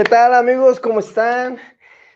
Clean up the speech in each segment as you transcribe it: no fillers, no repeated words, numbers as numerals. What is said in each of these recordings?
¿Qué tal, amigos? ¿Cómo están?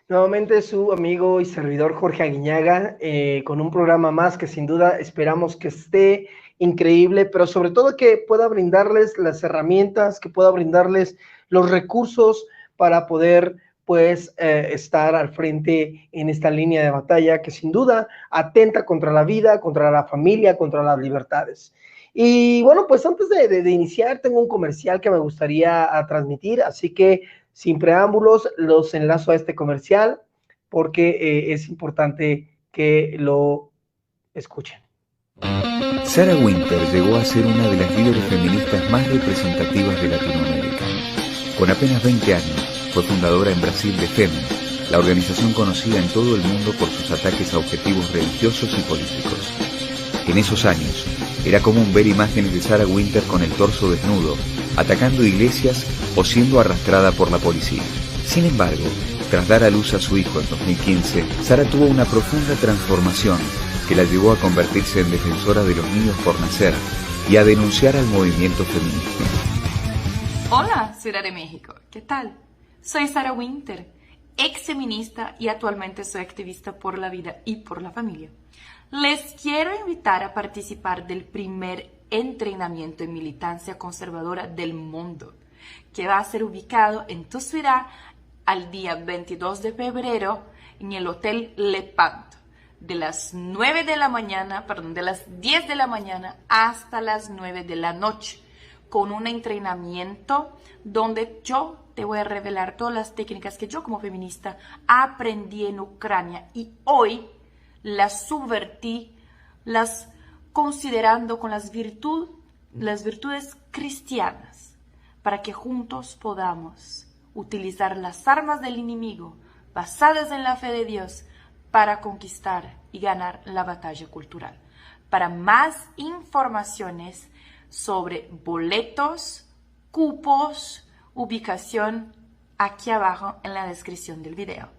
Nuevamente su amigo y servidor Jorge Aguiñaga, con un programa más que sin duda esperamos que esté increíble, pero sobre todo que pueda brindarles las herramientas, que pueda brindarles los recursos para poder pues estar al frente en esta línea de batalla que sin duda atenta contra la vida, contra la familia, contra las libertades. Y bueno, pues antes de iniciar, tengo un comercial que me gustaría transmitir, así que sin preámbulos, los enlazo a este comercial porque es importante que lo escuchen. Sarah Winter llegó a ser una de las líderes feministas más representativas de Latinoamérica. Con apenas 20 años, fue fundadora en Brasil de FEM, la organización conocida en todo el mundo por sus ataques a objetivos religiosos y políticos. En esos años, era común ver imágenes de Sarah Winter con el torso desnudo, atacando iglesias o siendo arrastrada por la policía. Sin embargo, tras dar a luz a su hijo en 2015, Sarah tuvo una profunda transformación que la llevó a convertirse en defensora de los niños por nacer y a denunciar al movimiento feminista. Hola, Ciudad de México, ¿qué tal? Soy Sarah Winter, ex feminista y actualmente soy activista por la vida y por la familia. Les quiero invitar a participar del primer entrenamiento en militancia conservadora del mundo, que va a ser ubicado en tu ciudad al día 22 de febrero en el Hotel Lepanto, de las 10 de la mañana hasta las 9 de la noche, con un entrenamiento donde yo te voy a revelar todas las técnicas que yo como feminista aprendí en Ucrania y hoy las subvertí, las considerando con las virtudes cristianas, para que juntos podamos utilizar las armas del enemigo basadas en la fe de Dios para conquistar y ganar la batalla cultural. Para más informaciones sobre boletos, cupos, ubicación, aquí abajo en la descripción del video.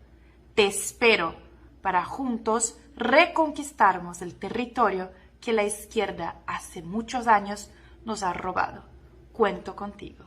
Te espero para juntos reconquistarnos el territorio que la izquierda hace muchos años nos ha robado. Cuento contigo.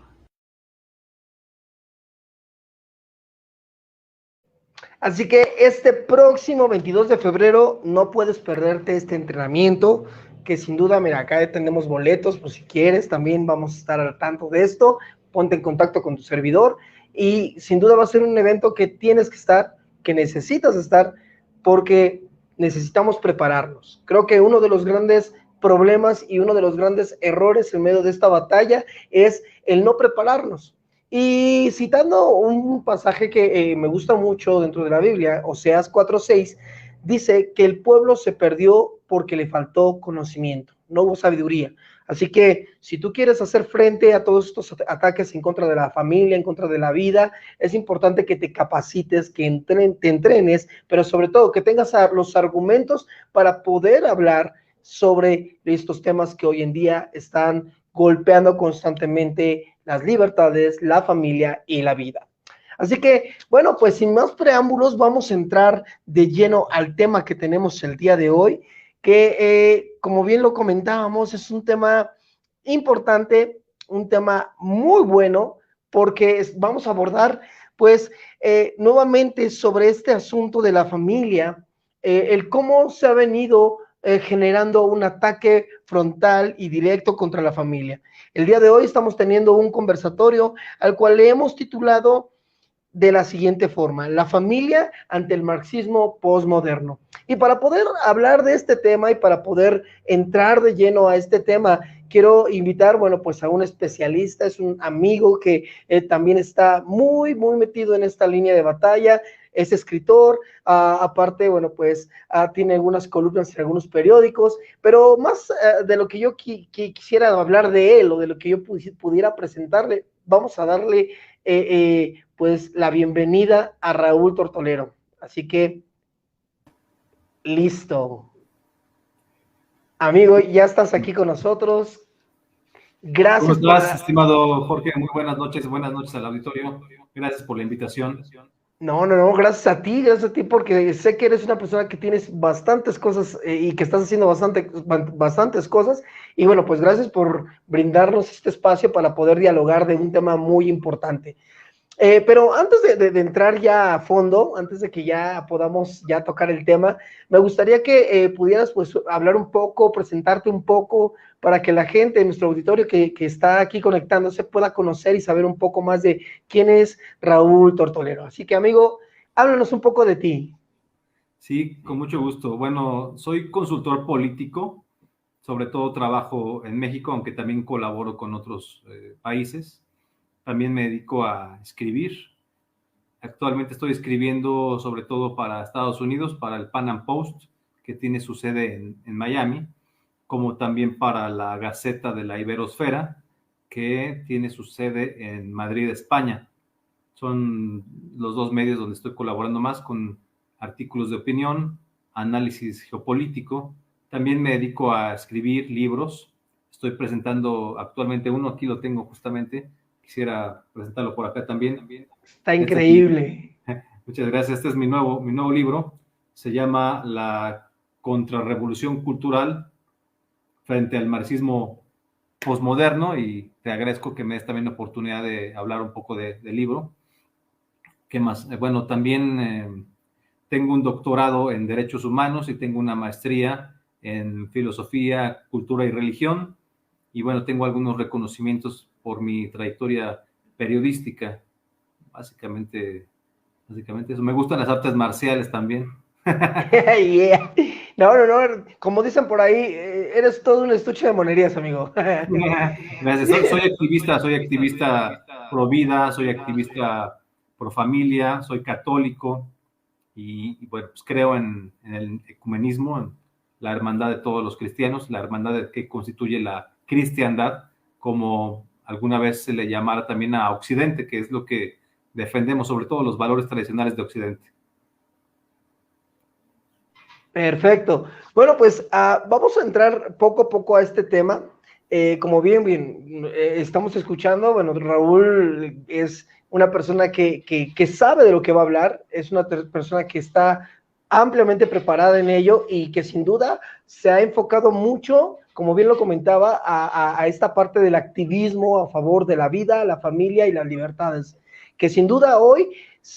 Así que este próximo 22 de febrero no puedes perderte este entrenamiento, que sin duda, mira, acá tenemos boletos, por si quieres, también vamos a estar al tanto de esto, ponte en contacto con tu servidor, y sin duda va a ser un evento que tienes que estar, que necesitas estar, porque necesitamos prepararnos. Creo que uno de los grandes problemas y uno de los grandes errores en medio de esta batalla es el no prepararnos. Y citando un pasaje que me gusta mucho dentro de la Biblia, Oseas 4:6, dice que el pueblo se perdió porque le faltó conocimiento, no hubo sabiduría. Así que si tú quieres hacer frente a todos estos ataques en contra de la familia, en contra de la vida, es importante que te capacites, que te entrenes, pero sobre todo que tengas los argumentos para poder hablar sobre estos temas que hoy en día están golpeando constantemente las libertades, la familia y la vida. Así que, bueno, pues sin más preámbulos, vamos a entrar de lleno al tema que tenemos el día de hoy, que como bien lo comentábamos, es un tema importante, un tema muy bueno, porque vamos a abordar, pues, nuevamente sobre este asunto de la familia, el cómo se ha venido generando un ataque frontal y directo contra la familia. El día de hoy estamos teniendo un conversatorio al cual le hemos titulado de la siguiente forma: la familia ante el marxismo postmoderno. Y para poder hablar de este tema y para poder entrar de lleno a este tema, quiero invitar, bueno, pues a un especialista, es un amigo que también está muy metido en esta línea de batalla, es escritor, aparte, bueno, pues tiene algunas columnas en algunos periódicos, pero más de lo que yo quisiera hablar de él o de lo que yo pudiera presentarle, vamos a darle pues la bienvenida a Raúl Tortolero. Así que, listo. Amigo, ya estás aquí con nosotros. Gracias. ¿Cómo estás, estimado Jorge? Muy buenas noches al auditorio. Gracias por la invitación. No, gracias a ti, porque sé que eres una persona que tienes bastantes cosas y que estás haciendo bastantes cosas. Y bueno, pues gracias por brindarnos este espacio para poder dialogar de un tema muy importante. Pero antes de entrar ya a fondo, antes de que ya podamos ya tocar el tema, me gustaría que pudieras pues hablar un poco, presentarte un poco, para que la gente, nuestro auditorio que está aquí conectándose, pueda conocer y saber un poco más de quién es Raúl Tortolero. Así que, amigo, háblanos un poco de ti. Sí, con mucho gusto. Bueno, soy consultor político, sobre todo trabajo en México, aunque también colaboro con otros países. También me dedico a escribir. Actualmente estoy escribiendo sobre todo para Estados Unidos, para el Pan Am Post, que tiene su sede en Miami, como también para la Gaceta de la Iberosfera, que tiene su sede en Madrid, España. Son los dos medios donde estoy colaborando más con artículos de opinión, análisis geopolítico. También me dedico a escribir libros. Estoy presentando actualmente uno, aquí lo tengo justamente. Quisiera presentarlo por acá también. Está increíble. Muchas gracias. Este es mi nuevo libro. Se llama La Contrarrevolución Cultural frente al marxismo posmoderno, y te agradezco que me des también la oportunidad de hablar un poco del libro. ¿Qué más? Bueno, también tengo un doctorado en Derechos Humanos y tengo una maestría en Filosofía, Cultura y Religión. Y bueno, tengo algunos reconocimientos por mi trayectoria periodística. Básicamente eso. Me gustan las artes marciales también. Yeah. No, como dicen por ahí, eres todo un estuche de monerías, amigo. Gracias. Soy activista pro vida, soy activista pro familia, soy católico y bueno, pues creo en el ecumenismo, en la hermandad de todos los cristianos, la hermandad que constituye la cristiandad, como alguna vez se le llamara también a Occidente, que es lo que defendemos, sobre todo los valores tradicionales de Occidente. Perfecto. Bueno, pues vamos a entrar poco a poco a este tema. Como bien estamos escuchando, bueno, Raúl es una persona que sabe de lo que va a hablar, es una persona que está ampliamente preparada en ello y que sin duda se ha enfocado mucho, como bien lo comentaba, a esta parte del activismo a favor de la vida, la familia y las libertades, que sin duda hoy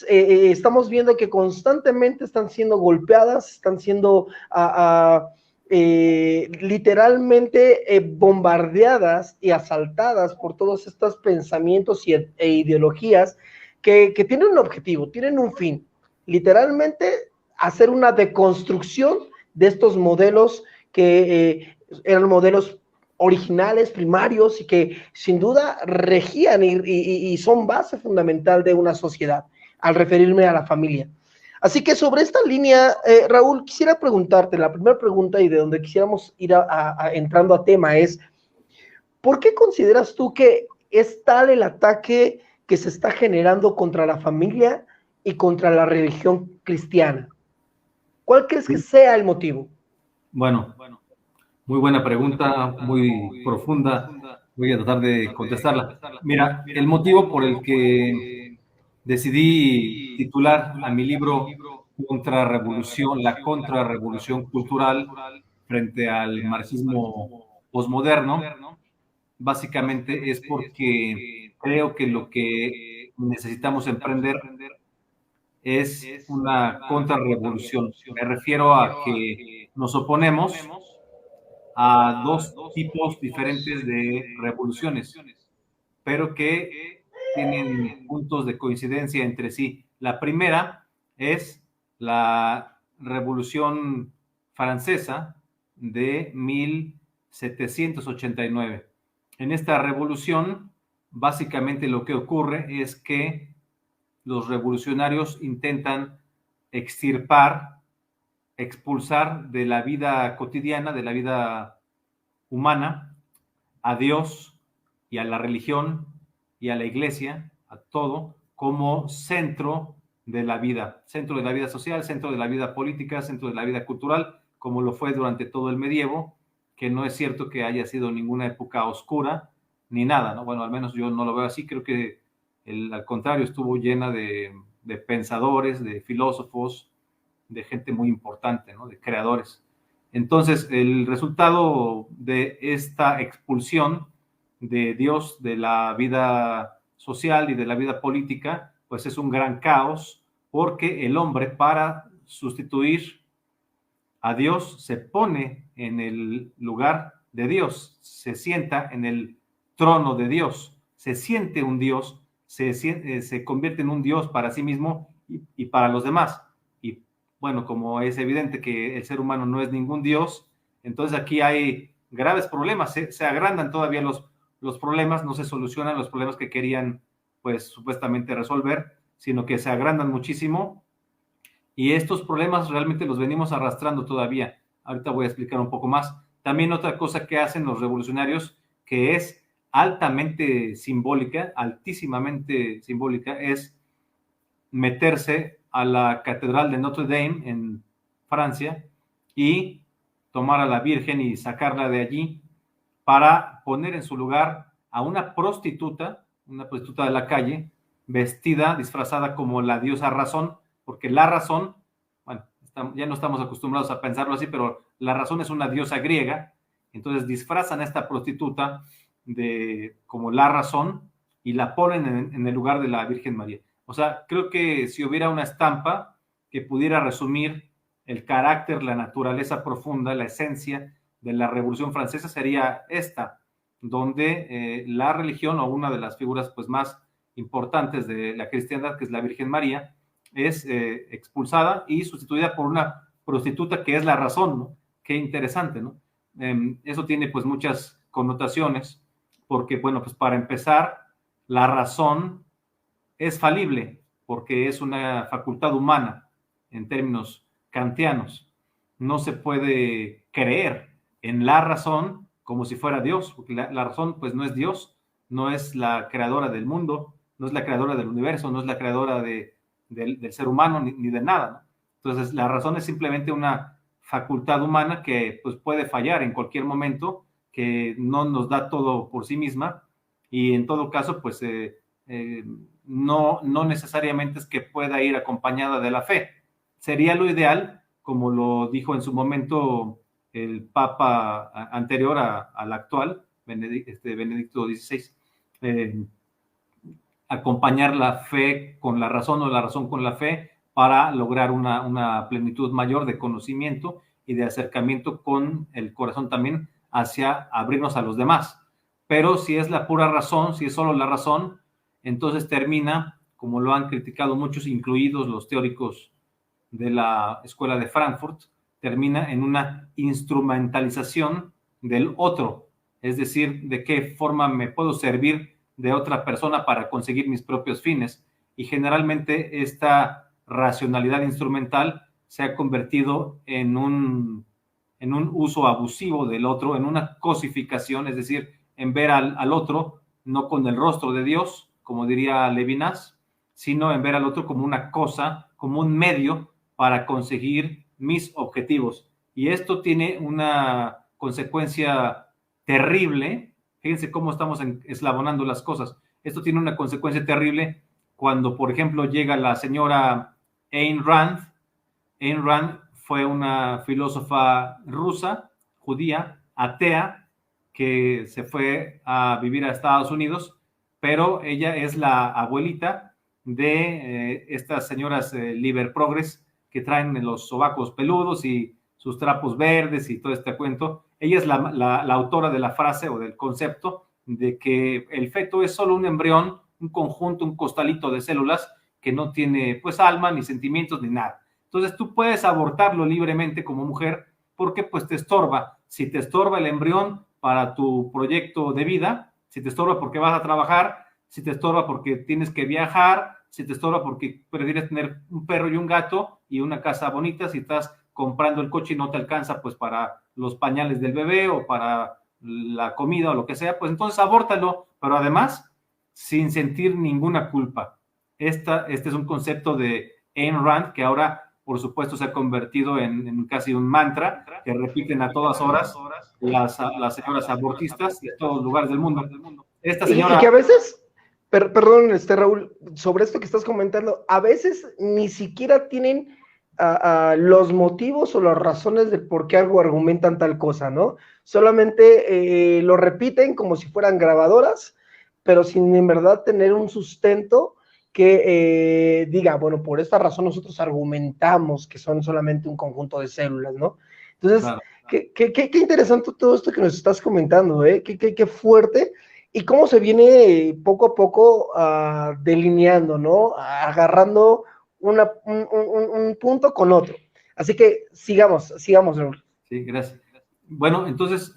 estamos viendo que constantemente están siendo golpeadas, están siendo literalmente bombardeadas y asaltadas por todos estos pensamientos e ideologías que tienen un objetivo, tienen un fin, literalmente hacer una deconstrucción de estos modelos que eran modelos originales, primarios, y que sin duda regían y son base fundamental de una sociedad, al referirme a la familia. Así que sobre esta línea, Raúl, quisiera preguntarte, la primera pregunta y de donde quisiéramos ir entrando a tema es, ¿por qué consideras tú que es tal el ataque que se está generando contra la familia y contra la religión cristiana? ¿Cuál crees que sea el motivo? Bueno, muy buena pregunta, muy profunda. Voy a tratar de contestarla. Mira, el motivo por el que decidí titular a mi libro La contrarrevolución cultural frente al marxismo posmoderno, básicamente es porque creo que lo que necesitamos emprender es una contrarrevolución. Me refiero a que nos oponemos a dos tipos diferentes de revoluciones, pero que tienen puntos de coincidencia entre sí. La primera es la Revolución Francesa de 1789. En esta revolución, básicamente lo que ocurre es que los revolucionarios intentan expulsar de la vida cotidiana, de la vida humana, a Dios y a la religión y a la iglesia, a todo, como centro de la vida social, centro de la vida política, centro de la vida cultural, como lo fue durante todo el medievo, que no es cierto que haya sido ninguna época oscura, ni nada, ¿no? Bueno, al menos yo no lo veo así, creo que al contrario, estuvo llena de pensadores, de filósofos, de gente muy importante, ¿no? De creadores. Entonces, el resultado de esta expulsión de Dios de la vida social y de la vida política pues es un gran caos, porque el hombre, para sustituir a Dios, se pone en el lugar de Dios, se sienta en el trono de Dios, se siente un Dios, se convierte en un Dios para sí mismo y para los demás. Y bueno, como es evidente que el ser humano no es ningún Dios, entonces aquí hay graves problemas, se agrandan todavía los problemas, no se solucionan los problemas que querían, pues, supuestamente resolver, sino que se agrandan muchísimo, y estos problemas realmente los venimos arrastrando todavía. Ahorita voy a explicar un poco más. También otra cosa que hacen los revolucionarios, que es altamente simbólica, altísimamente simbólica, es meterse a la Catedral de Notre Dame en Francia y tomar a la Virgen y sacarla de allí para poner en su lugar a una prostituta de la calle, vestida, disfrazada como la diosa Razón, porque la Razón, bueno, ya no estamos acostumbrados a pensarlo así, pero la Razón es una diosa griega, entonces disfrazan a esta prostituta como la Razón y la ponen en el lugar de la Virgen María. O sea, creo que si hubiera una estampa que pudiera resumir el carácter, la naturaleza profunda, la esencia de la Revolución Francesa, sería esta, donde la religión, o una de las figuras pues más importantes de la cristiandad, que es la Virgen María, es expulsada y sustituida por una prostituta que es la Razón, ¿no? Qué interesante, ¿no? Eso tiene pues muchas connotaciones, porque bueno, pues para empezar, la razón es falible, porque es una facultad humana en términos kantianos. No se puede creer en la razón como si fuera Dios, porque la razón pues no es Dios, no es la creadora del mundo, no es la creadora del universo, no es la creadora del ser humano ni de nada, ¿no? Entonces la razón es simplemente una facultad humana que pues puede fallar en cualquier momento, que no nos da todo por sí misma, y en todo caso pues no necesariamente es que pueda ir acompañada de la fe. Sería lo ideal, como lo dijo en su momento el Papa anterior al actual, Benedicto XVI, acompañar la fe con la razón o la razón con la fe para lograr una plenitud mayor de conocimiento y de acercamiento con el corazón también hacia abrirnos a los demás. Pero si es la pura razón, si es solo la razón, entonces termina, como lo han criticado muchos, incluidos los teóricos de la Escuela de Frankfurt, termina en una instrumentalización del otro, es decir, de qué forma me puedo servir de otra persona para conseguir mis propios fines. Y generalmente esta racionalidad instrumental se ha convertido en un uso abusivo del otro, en una cosificación, es decir, en ver al otro no con el rostro de Dios, como diría Levinas, sino en ver al otro como una cosa, como un medio para conseguir mis objetivos. Y esto tiene una consecuencia terrible. Fíjense cómo estamos eslabonando las cosas. Esto tiene una consecuencia terrible cuando, por ejemplo, llega la señora Ayn Rand. Ayn Rand fue una filósofa rusa, judía, atea, que se fue a vivir a Estados Unidos, pero ella es la abuelita de estas señoras liber progres que traen los sobacos peludos y sus trapos verdes y todo este cuento. Ella es la autora de la frase o del concepto de que el feto es solo un embrión, un conjunto, un costalito de células que no tiene pues alma, ni sentimientos, ni nada. Entonces tú puedes abortarlo libremente como mujer porque pues te estorba. Si te estorba el embrión para tu proyecto de vida, si te estorba porque vas a trabajar, si te estorba porque tienes que viajar, si te estorba porque prefieres tener un perro y un gato y una casa bonita, si estás comprando el coche y no te alcanza pues para los pañales del bebé o para la comida o lo que sea, pues entonces abórtalo, pero además sin sentir ninguna culpa. Este es un concepto de Ayn Rand que ahora por supuesto se ha convertido en casi un mantra que repiten a todas horas las señoras abortistas de todos los lugares del mundo. Esta señora... Y que a veces, perdón, Raúl, sobre esto que estás comentando, a veces ni siquiera tienen los motivos o las razones de por qué algo argumentan tal cosa, ¿no? Solamente lo repiten como si fueran grabadoras, pero sin en verdad tener un sustento que diga, bueno, por esta razón nosotros argumentamos que son solamente un conjunto de células, ¿no? Entonces, claro. Qué interesante todo esto que nos estás comentando, ¿eh? Qué fuerte, y cómo se viene poco a poco delineando, ¿no? Agarrando un punto con otro. Así que sigamos, Raúl. Sí, gracias. Bueno, entonces,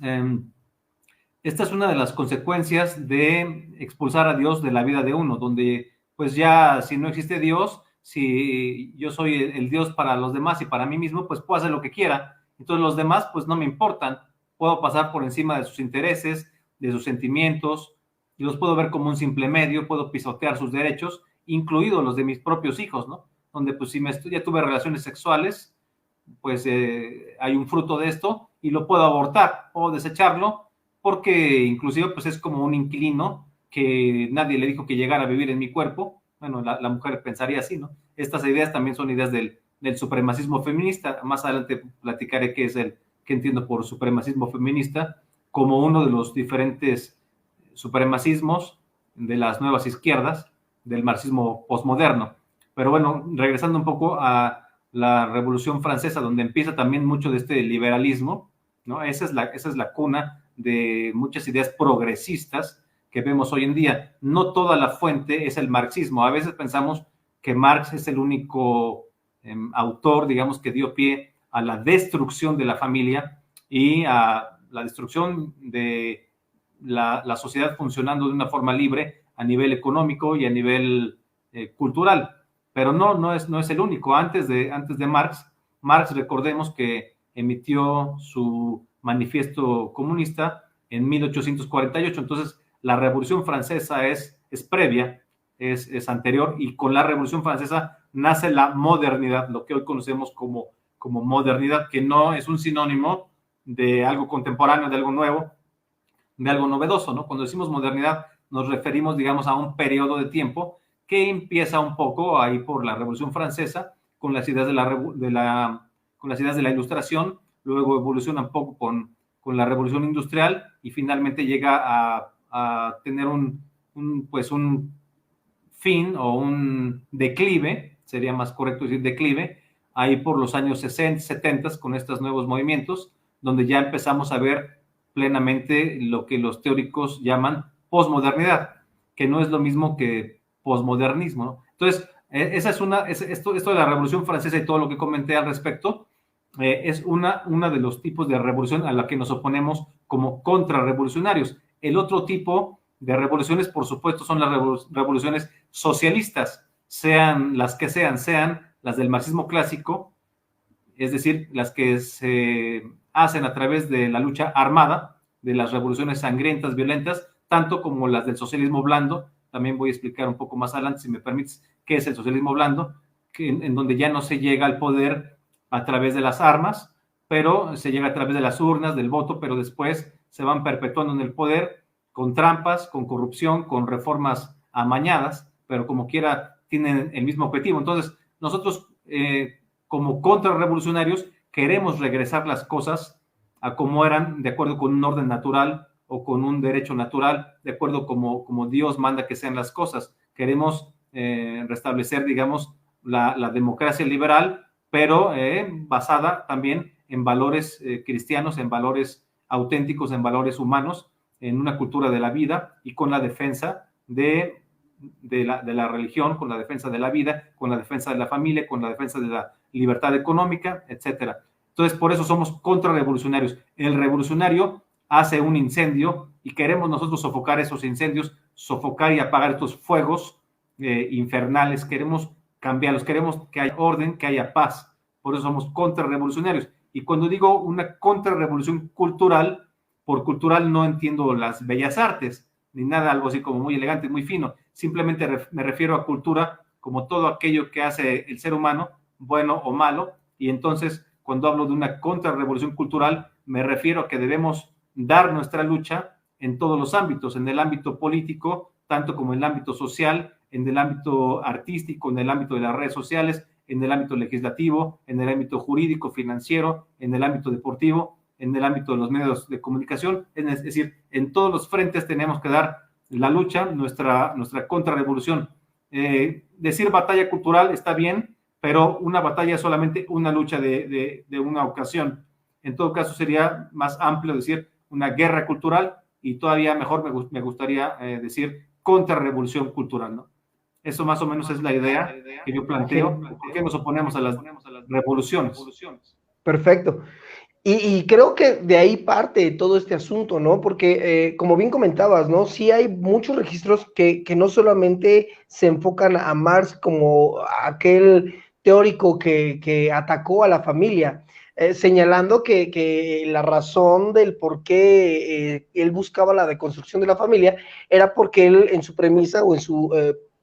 esta es una de las consecuencias de expulsar a Dios de la vida de uno, donde pues ya si no existe Dios, si yo soy el Dios para los demás y para mí mismo, pues puedo hacer lo que quiera. Entonces los demás pues no me importan, puedo pasar por encima de sus intereses, de sus sentimientos, y los puedo ver como un simple medio, puedo pisotear sus derechos, incluidos los de mis propios hijos, ¿no? Donde pues si ya tuve relaciones sexuales, pues hay un fruto de esto y lo puedo abortar o desecharlo, porque inclusive pues es como un inquilino que nadie le dijo que llegara a vivir en mi cuerpo. Bueno, la mujer pensaría así, ¿no? Estas ideas también son ideas del supremacismo feminista. Más adelante platicaré qué entiendo por supremacismo feminista, como uno de los diferentes supremacismos de las nuevas izquierdas, del marxismo posmoderno. Pero bueno, regresando un poco a la Revolución Francesa, donde empieza también mucho de este liberalismo, ¿no? Esa es la cuna de muchas ideas progresistas que vemos hoy en día. No toda la fuente es el marxismo. A veces pensamos que Marx es el único autor, digamos, que dio pie a la destrucción de la familia y a la destrucción de la sociedad funcionando de una forma libre a nivel económico y a nivel cultural. Pero no es el único. Antes de Marx, recordemos que emitió su manifiesto comunista en 1848. Entonces, la Revolución Francesa es previa, es anterior, y con la Revolución Francesa nace la modernidad, lo que hoy conocemos como modernidad, que no es un sinónimo de algo contemporáneo, de algo nuevo, de algo novedoso, ¿no? Cuando decimos modernidad, nos referimos, digamos, a un periodo de tiempo que empieza un poco ahí por la Revolución Francesa, con las ideas de la Ilustración, luego evoluciona un poco con la Revolución Industrial y finalmente llega a tener un fin o un declive, sería más correcto decir declive, ahí por los años 60, 70 con estos nuevos movimientos, donde ya empezamos a ver plenamente lo que los teóricos llaman posmodernidad, que no es lo mismo que posmodernismo, ¿no? Entonces, esto de la Revolución Francesa y todo lo que comenté al respecto, es una de los tipos de revolución a la que nos oponemos como contrarrevolucionarios. El otro tipo de revoluciones, por supuesto, son las revoluciones socialistas, sean las que sean las del marxismo clásico, es decir, las que se hacen a través de la lucha armada, de las revoluciones sangrientas, violentas, tanto como las del socialismo blando. También voy a explicar un poco más adelante, si me permites, qué es el socialismo blando, en donde ya no se llega al poder a través de las armas, pero se llega a través de las urnas, del voto, pero después se van perpetuando en el poder con trampas, con corrupción, con reformas amañadas, pero como quiera tienen el mismo objetivo. Entonces, nosotros como contrarrevolucionarios queremos regresar las cosas a como eran, de acuerdo con un orden natural o con un derecho natural, de acuerdo como Dios manda que sean las cosas. Queremos restablecer, digamos, la democracia liberal, pero basada también en valores cristianos, en valores auténticos, en valores humanos, en una cultura de la vida y con la defensa de la religión, con la defensa de la vida, con la defensa de la familia, con la defensa de la libertad económica, etcétera. Entonces, por eso somos contrarrevolucionarios. El revolucionario hace un incendio y queremos nosotros sofocar esos incendios, sofocar y apagar estos fuegos infernales. Queremos cambiarlos, queremos que haya orden, que haya paz. Por eso somos contrarrevolucionarios. Y cuando digo una contrarrevolución cultural, por cultural no entiendo las bellas artes, ni nada algo así como muy elegante, muy fino. Simplemente me refiero a cultura como todo aquello que hace el ser humano, bueno o malo. Y entonces, cuando hablo de una contrarrevolución cultural, me refiero a que debemos dar nuestra lucha en todos los ámbitos, en el ámbito político, tanto como en el ámbito social, en el ámbito artístico, en el ámbito de las redes sociales, en el ámbito legislativo, en el ámbito jurídico, financiero, en el ámbito deportivo, en el ámbito de los medios de comunicación. Es decir, en todos los frentes tenemos que dar la lucha, nuestra contrarrevolución. Decir batalla cultural está bien, pero una batalla es solamente una lucha de una ocasión. En todo caso, sería más amplio decir una guerra cultural y todavía mejor me gustaría decir contrarrevolución cultural, ¿no? Eso más o menos es la idea que yo planteo. ¿Por qué nos oponemos a las revoluciones? Perfecto. Y creo que de ahí parte todo este asunto, ¿no? Porque, como bien comentabas, ¿no? Sí hay muchos registros que no solamente se enfocan a Marx como aquel teórico que atacó a la familia, señalando que la razón del por qué él buscaba la deconstrucción de la familia era porque él en su premisa o en su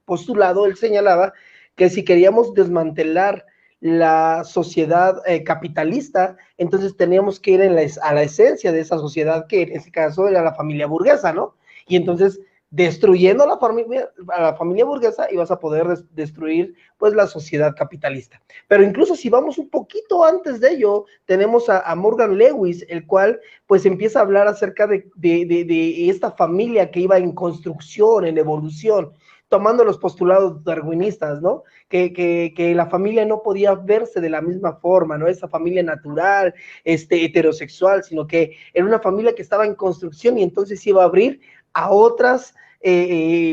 postulado, él señalaba que si queríamos desmantelar la sociedad capitalista, entonces teníamos que ir a la esencia de esa sociedad, que en ese caso era la familia burguesa, ¿no? Y entonces, destruyendo a la familia burguesa, ibas a poder destruir, pues, la sociedad capitalista. Pero incluso si vamos un poquito antes de ello, tenemos a Morgan Lewis, el cual, pues, empieza a hablar acerca de esta familia que iba en construcción, en evolución, tomando los postulados darwinistas, ¿no? Que la familia no podía verse de la misma forma, ¿no? Esa familia natural, heterosexual, sino que era una familia que estaba en construcción y entonces iba a abrir a otras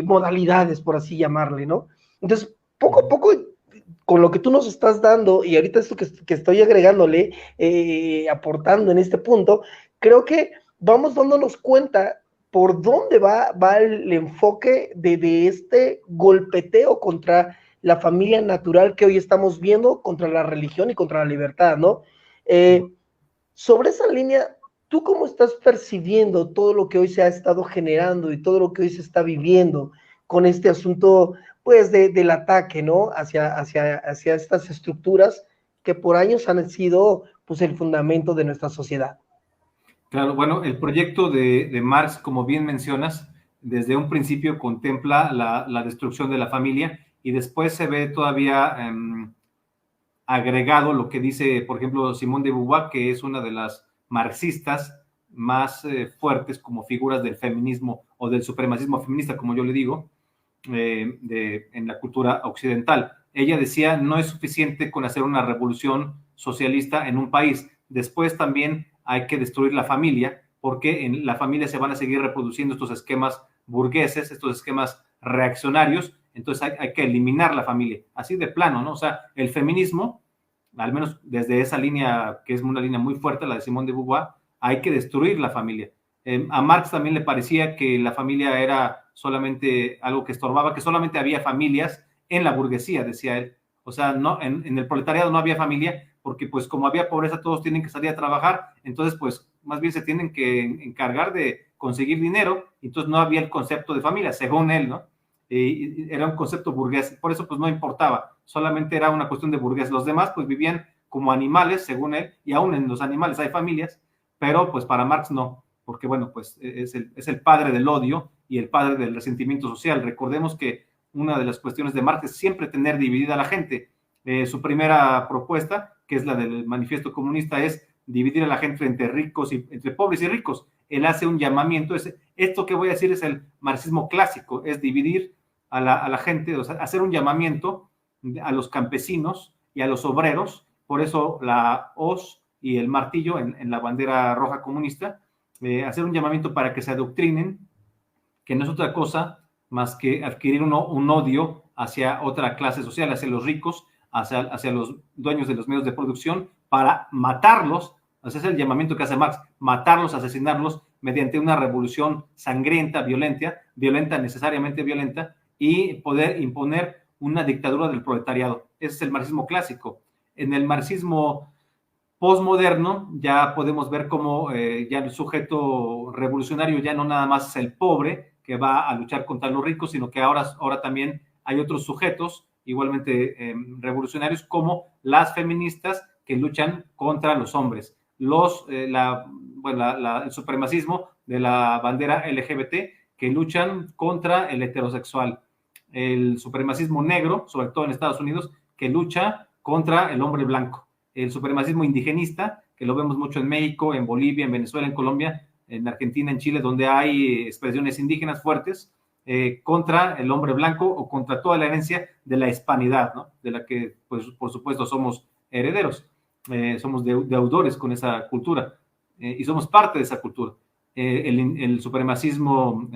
modalidades, por así llamarle, ¿no? Entonces, poco a poco, con lo que tú nos estás dando, y ahorita esto que estoy agregándole, aportando en este punto, creo que vamos dándonos cuenta por dónde va el enfoque de este golpeteo contra la familia natural que hoy estamos viendo, contra la religión y contra la libertad, ¿no? Sobre esa línea, ¿tú cómo estás percibiendo todo lo que hoy se ha estado generando y todo lo que hoy se está viviendo con este asunto, pues, del ataque, ¿no? Hacia estas estructuras que por años han sido, pues, el fundamento de nuestra sociedad. Claro, bueno, el proyecto de Marx, como bien mencionas, desde un principio contempla la destrucción de la familia y después se ve todavía agregado lo que dice, por ejemplo, Simone de Beauvoir, que es una de las marxistas más fuertes como figuras del feminismo o del supremacismo feminista, como yo le digo, en la cultura occidental. Ella decía, no es suficiente con hacer una revolución socialista en un país, después también hay que destruir la familia, porque en la familia se van a seguir reproduciendo estos esquemas burgueses, estos esquemas reaccionarios, entonces hay que eliminar la familia, así de plano, ¿no? O sea, el feminismo, al menos desde esa línea, que es una línea muy fuerte, la de Simone de Beauvoir, hay que destruir la familia. A Marx también le parecía que la familia era solamente algo que estorbaba, que solamente había familias en la burguesía, decía él. O sea, no, en el proletariado no había familia, porque pues como había pobreza todos tienen que salir a trabajar, entonces pues más bien se tienen que encargar de conseguir dinero, entonces no había el concepto de familia, según él, ¿no? Era un concepto burgués, por eso pues no importaba, solamente era una cuestión de burgués, los demás pues vivían como animales, según él, y aún en los animales hay familias, pero pues para Marx no, porque bueno, pues es el padre del odio y el padre del resentimiento social. Recordemos que una de las cuestiones de Marx es siempre tener dividida a la gente. Su primera propuesta, que es la del manifiesto comunista, es dividir a la gente entre ricos y entre pobres y ricos. Él hace un llamamiento, esto que voy a decir es el marxismo clásico, es dividir a la gente, o sea, hacer un llamamiento a los campesinos y a los obreros, por eso la hoz y el martillo en la bandera roja comunista, hacer un llamamiento para que se adoctrinen, que no es otra cosa más que adquirir un odio hacia otra clase social, hacia los ricos, hacia los dueños de los medios de producción, para matarlos. Ese es el llamamiento que hace Marx, matarlos, asesinarlos mediante una revolución sangrienta, violenta, necesariamente violenta, y poder imponer una dictadura del proletariado. Ese es el marxismo clásico. En el marxismo postmoderno ya podemos ver cómo ya el sujeto revolucionario ya no nada más es el pobre que va a luchar contra los ricos, sino que ahora también hay otros sujetos igualmente revolucionarios, como las feministas que luchan contra los hombres, el supremacismo de la bandera LGBT que luchan contra el heterosexual, el supremacismo negro, sobre todo en Estados Unidos, que lucha contra el hombre blanco, el supremacismo indigenista, que lo vemos mucho en México, en Bolivia, en Venezuela, en Colombia, en Argentina, en Chile, donde hay expresiones indígenas fuertes, contra el hombre blanco o contra toda la herencia de la hispanidad, ¿no? De la que, pues, por supuesto, somos herederos, somos deudores con esa cultura y somos parte de esa cultura. El supremacismo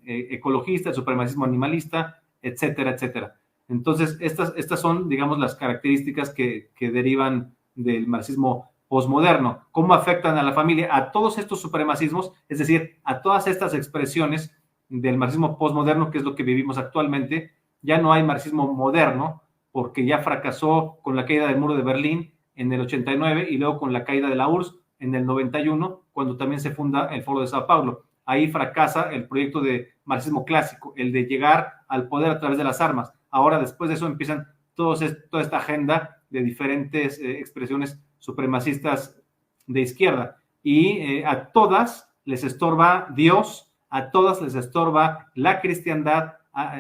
ecologista, el supremacismo animalista, etcétera, etcétera. Entonces, estas son, digamos, las características que derivan del marxismo posmoderno. ¿Cómo afectan a la familia? A todos estos supremacismos, es decir, a todas estas expresiones del marxismo posmoderno, que es lo que vivimos actualmente. Ya no hay marxismo moderno, porque ya fracasó con la caída del muro de Berlín en el 89 y luego con la caída de la URSS en el 91, cuando también se funda el Foro de Sao Paulo. Ahí fracasa el proyecto de marxismo clásico, el de llegar al poder a través de las armas. Ahora, después de eso, empiezan toda esta agenda de diferentes expresiones supremacistas de izquierda. Y a todas les estorba Dios, a todas les estorba la cristiandad,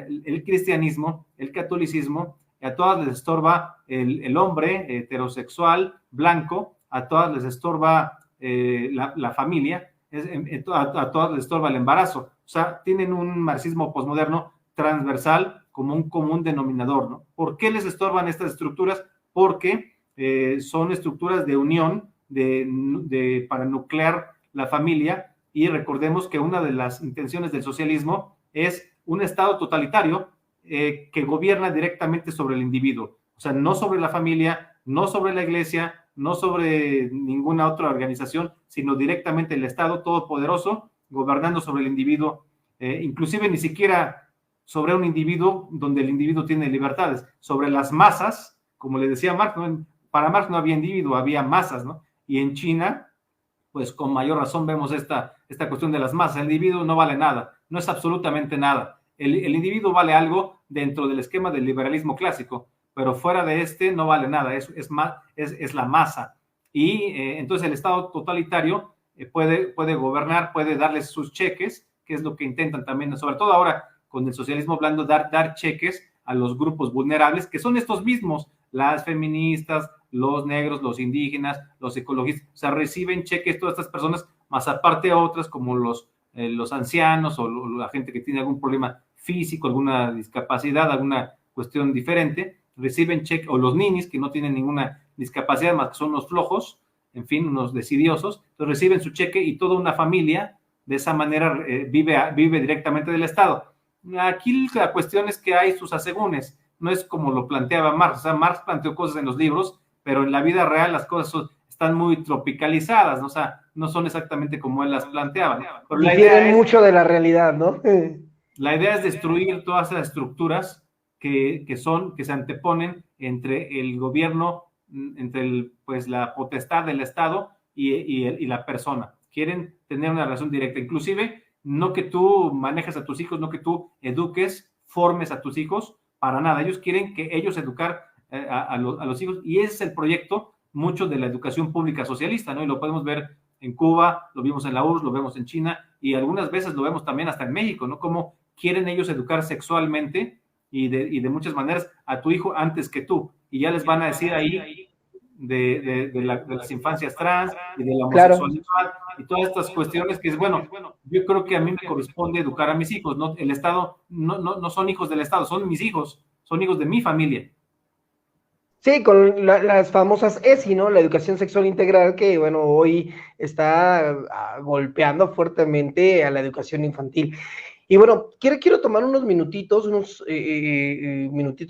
el cristianismo, el catolicismo, a todas les estorba el hombre heterosexual, blanco, a todas les estorba la familia, a todas les estorba el embarazo. O sea, tienen un marxismo posmoderno transversal como un común denominador, ¿no? ¿Por qué les estorban estas estructuras? Porque son estructuras de unión para nuclear la familia, y recordemos que una de las intenciones del socialismo es un Estado totalitario que gobierna directamente sobre el individuo, o sea, no sobre la familia, no sobre la iglesia, no sobre ninguna otra organización, sino directamente el Estado todopoderoso gobernando sobre el individuo, inclusive ni siquiera sobre un individuo donde el individuo tiene libertades, sobre las masas, como le decía Marx, ¿no? Para Marx no había individuo, había masas, ¿no? Y en China, pues con mayor razón vemos esta cuestión de las masas. El individuo no vale nada, no es absolutamente nada. El individuo vale algo dentro del esquema del liberalismo clásico, pero fuera de este no vale nada, es la masa. Y entonces el Estado totalitario puede gobernar, puede darles sus cheques, que es lo que intentan también, sobre todo ahora con el socialismo blando, dar cheques a los grupos vulnerables, que son estos mismos, las feministas, los negros, los indígenas, los ecologistas. O sea, reciben cheques todas estas personas, más aparte otras como los ancianos o la gente que tiene algún problema físico, alguna discapacidad, alguna cuestión diferente, reciben cheques, o los ninis que no tienen ninguna discapacidad, más que son unos flojos, en fin, unos decidiosos, entonces reciben su cheque y toda una familia de esa manera vive directamente del Estado. Aquí la cuestión es que hay sus asegúnes, no es como lo planteaba Marx. O sea, Marx planteó cosas en los libros, pero en la vida real las cosas están muy tropicalizadas, ¿no? O sea, no son exactamente como él las planteaba. Pero la idea es mucho de la realidad, ¿no? La idea es destruir todas esas estructuras que se anteponen entre el gobierno, entre pues la potestad del Estado y la persona. Quieren tener una relación directa, inclusive no que tú manejes a tus hijos, no que tú eduques, formes a tus hijos, para nada. Ellos quieren que ellos educar a los hijos, y ese es el proyecto mucho de la educación pública socialista, ¿no? Y lo podemos ver en Cuba, lo vimos en la URSS, lo vemos en China, y algunas veces lo vemos también hasta en México, ¿no? Cómo quieren ellos educar sexualmente y de muchas maneras a tu hijo antes que tú, y ya les van a decir ahí de las infancias trans y de la homosexualidad, claro, y todas estas cuestiones que es, bueno, yo creo que a mí me corresponde educar a mis hijos, ¿no? El Estado, no son hijos del Estado, son mis hijos, son hijos de mi familia. Sí, con las famosas ESI, ¿no? La educación sexual integral, que, bueno, hoy está golpeando fuertemente a la educación infantil. Y bueno, quiero tomar unos minutitos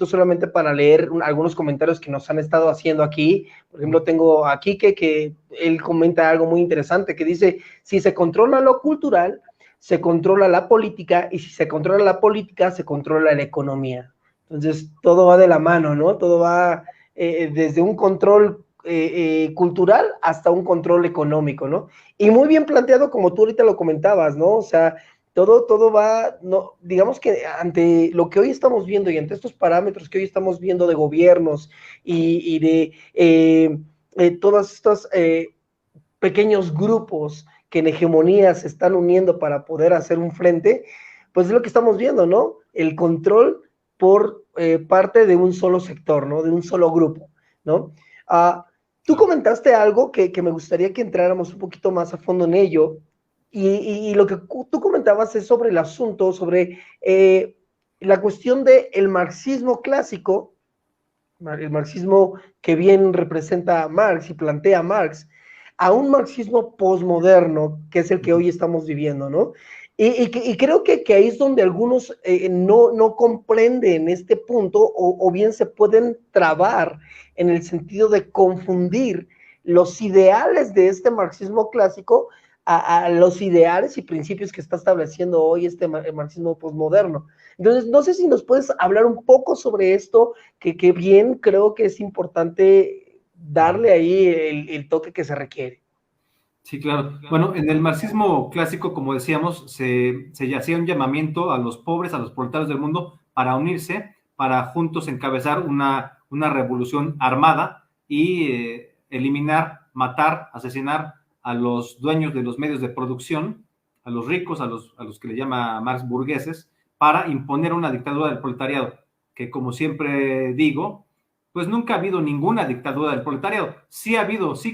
solamente para leer algunos comentarios que nos han estado haciendo aquí. Por ejemplo, tengo a Quique, que él comenta algo muy interesante, que dice, si se controla lo cultural, se controla la política, y si se controla la política, se controla la economía. Entonces, todo va de la mano, ¿no? Todo va desde un control cultural hasta un control económico, ¿no? Y muy bien planteado, como tú ahorita lo comentabas, ¿no? O sea, todo va, no, digamos que ante lo que hoy estamos viendo y ante estos parámetros que hoy estamos viendo de gobiernos y de todos estos pequeños grupos que en hegemonía se están uniendo para poder hacer un frente, pues es lo que estamos viendo, ¿no? El control por parte de un solo sector, ¿no? De un solo grupo, ¿no? Tú comentaste algo que me gustaría que entráramos un poquito más a fondo en ello, y lo que tú comentabas es sobre el asunto, sobre la cuestión del marxismo clásico, el marxismo que bien representa a Marx y plantea a Marx, a un marxismo posmoderno, que es el que hoy estamos viviendo, ¿no? Y creo que ahí es donde algunos no comprenden este punto o bien se pueden trabar en el sentido de confundir los ideales de este marxismo clásico a los ideales y principios que está estableciendo hoy este marxismo posmoderno. Entonces, no sé si nos puedes hablar un poco sobre esto, que bien creo que es importante darle ahí el toque que se requiere. Sí, claro. Bueno, en el marxismo clásico, como decíamos, se hacía un llamamiento a los pobres, a los proletarios del mundo, para unirse, para juntos encabezar una revolución armada y eliminar, matar, asesinar a los dueños de los medios de producción, a los ricos, a los que le llama Marx burgueses, para imponer una dictadura del proletariado, que como siempre digo, pues nunca ha habido ninguna dictadura del proletariado. Sí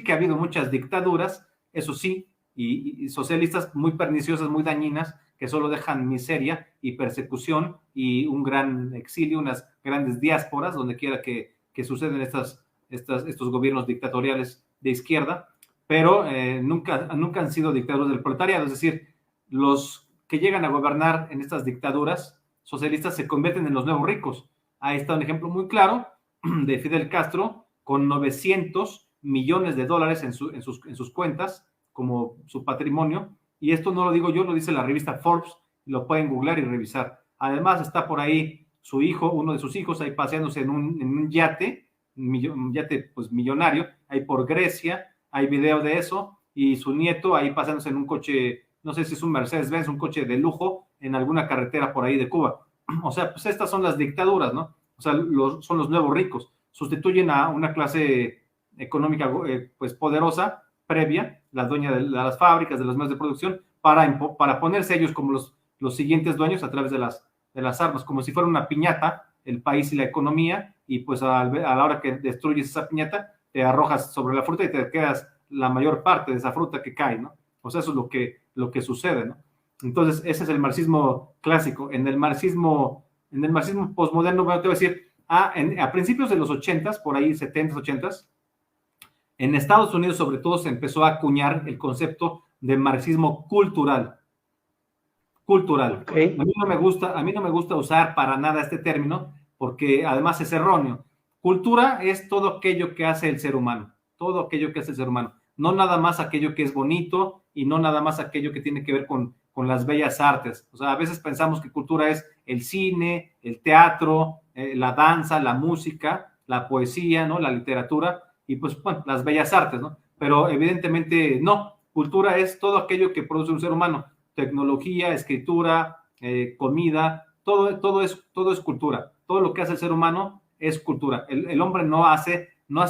que ha habido muchas dictaduras, eso sí, y socialistas muy perniciosas, muy dañinas, que solo dejan miseria y persecución y un gran exilio, unas grandes diásporas, donde quiera que suceden estos gobiernos dictatoriales de izquierda, pero nunca han sido dictaduras del proletariado, es decir, los que llegan a gobernar en estas dictaduras socialistas se convierten en los nuevos ricos. Ahí está un ejemplo muy claro de Fidel Castro, con 900 millones de dólares en sus cuentas, como su patrimonio, y esto no lo digo yo, lo dice la revista Forbes, lo pueden googlear y revisar. Además está por ahí su hijo, uno de sus hijos, ahí paseándose en un yate, un yate pues millonario, ahí por Grecia, hay video de eso, y su nieto ahí paseándose en un coche, no sé si es un Mercedes-Benz, un coche de lujo, en alguna carretera por ahí de Cuba. O sea, pues estas son las dictaduras, ¿no? O sea, son los nuevos ricos, sustituyen a una clase económica pues poderosa, previa, la dueña de las fábricas, de los medios de producción, para ponerse ellos como los siguientes dueños a través de las armas, como si fuera una piñata, el país y la economía, y pues a la hora que destruyes esa piñata, te arrojas sobre la fruta y te quedas la mayor parte de esa fruta que cae, ¿no? O sea, eso es lo que sucede, ¿no? Entonces, ese es el marxismo clásico. En el marxismo posmoderno, bueno, te voy a decir, a principios de los 80s, por ahí 70s, 80s, en Estados Unidos sobre todo se empezó a acuñar el concepto de marxismo cultural. Okay. A mí no me gusta usar para nada este término, porque además es erróneo. Cultura es todo aquello que hace el ser humano, no nada más aquello que es bonito y no nada más aquello que tiene que ver con las bellas artes. O sea, a veces pensamos que cultura es el cine, el teatro, la danza, la música, la poesía, ¿no? La literatura y pues bueno, las bellas artes, ¿no? Pero evidentemente no. Cultura es todo aquello que produce un ser humano, tecnología, escritura, comida, todo es cultura. Todo lo que hace el ser humano es cultura. El hombre no hace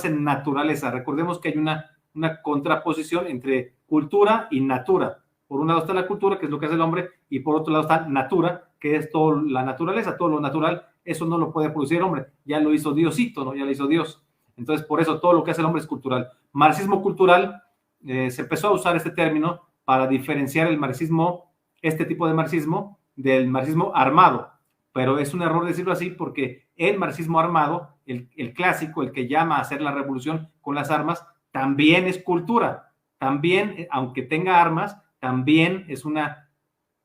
naturaleza. Recordemos que hay una contraposición entre cultura y natura. Por un lado está la cultura, que es lo que hace el hombre, y por otro lado está natura, que es toda la naturaleza, todo lo natural. Eso no lo puede producir el hombre. Ya lo hizo Diosito, ¿no? Ya lo hizo Dios. Entonces, por eso todo lo que hace el hombre es cultural. Marxismo cultural, se empezó a usar este término para diferenciar el marxismo, este tipo de marxismo, del marxismo armado. Pero es un error decirlo así porque el marxismo armado, el clásico, el que llama a hacer la revolución con las armas, también es cultura. También, aunque tenga armas, también es una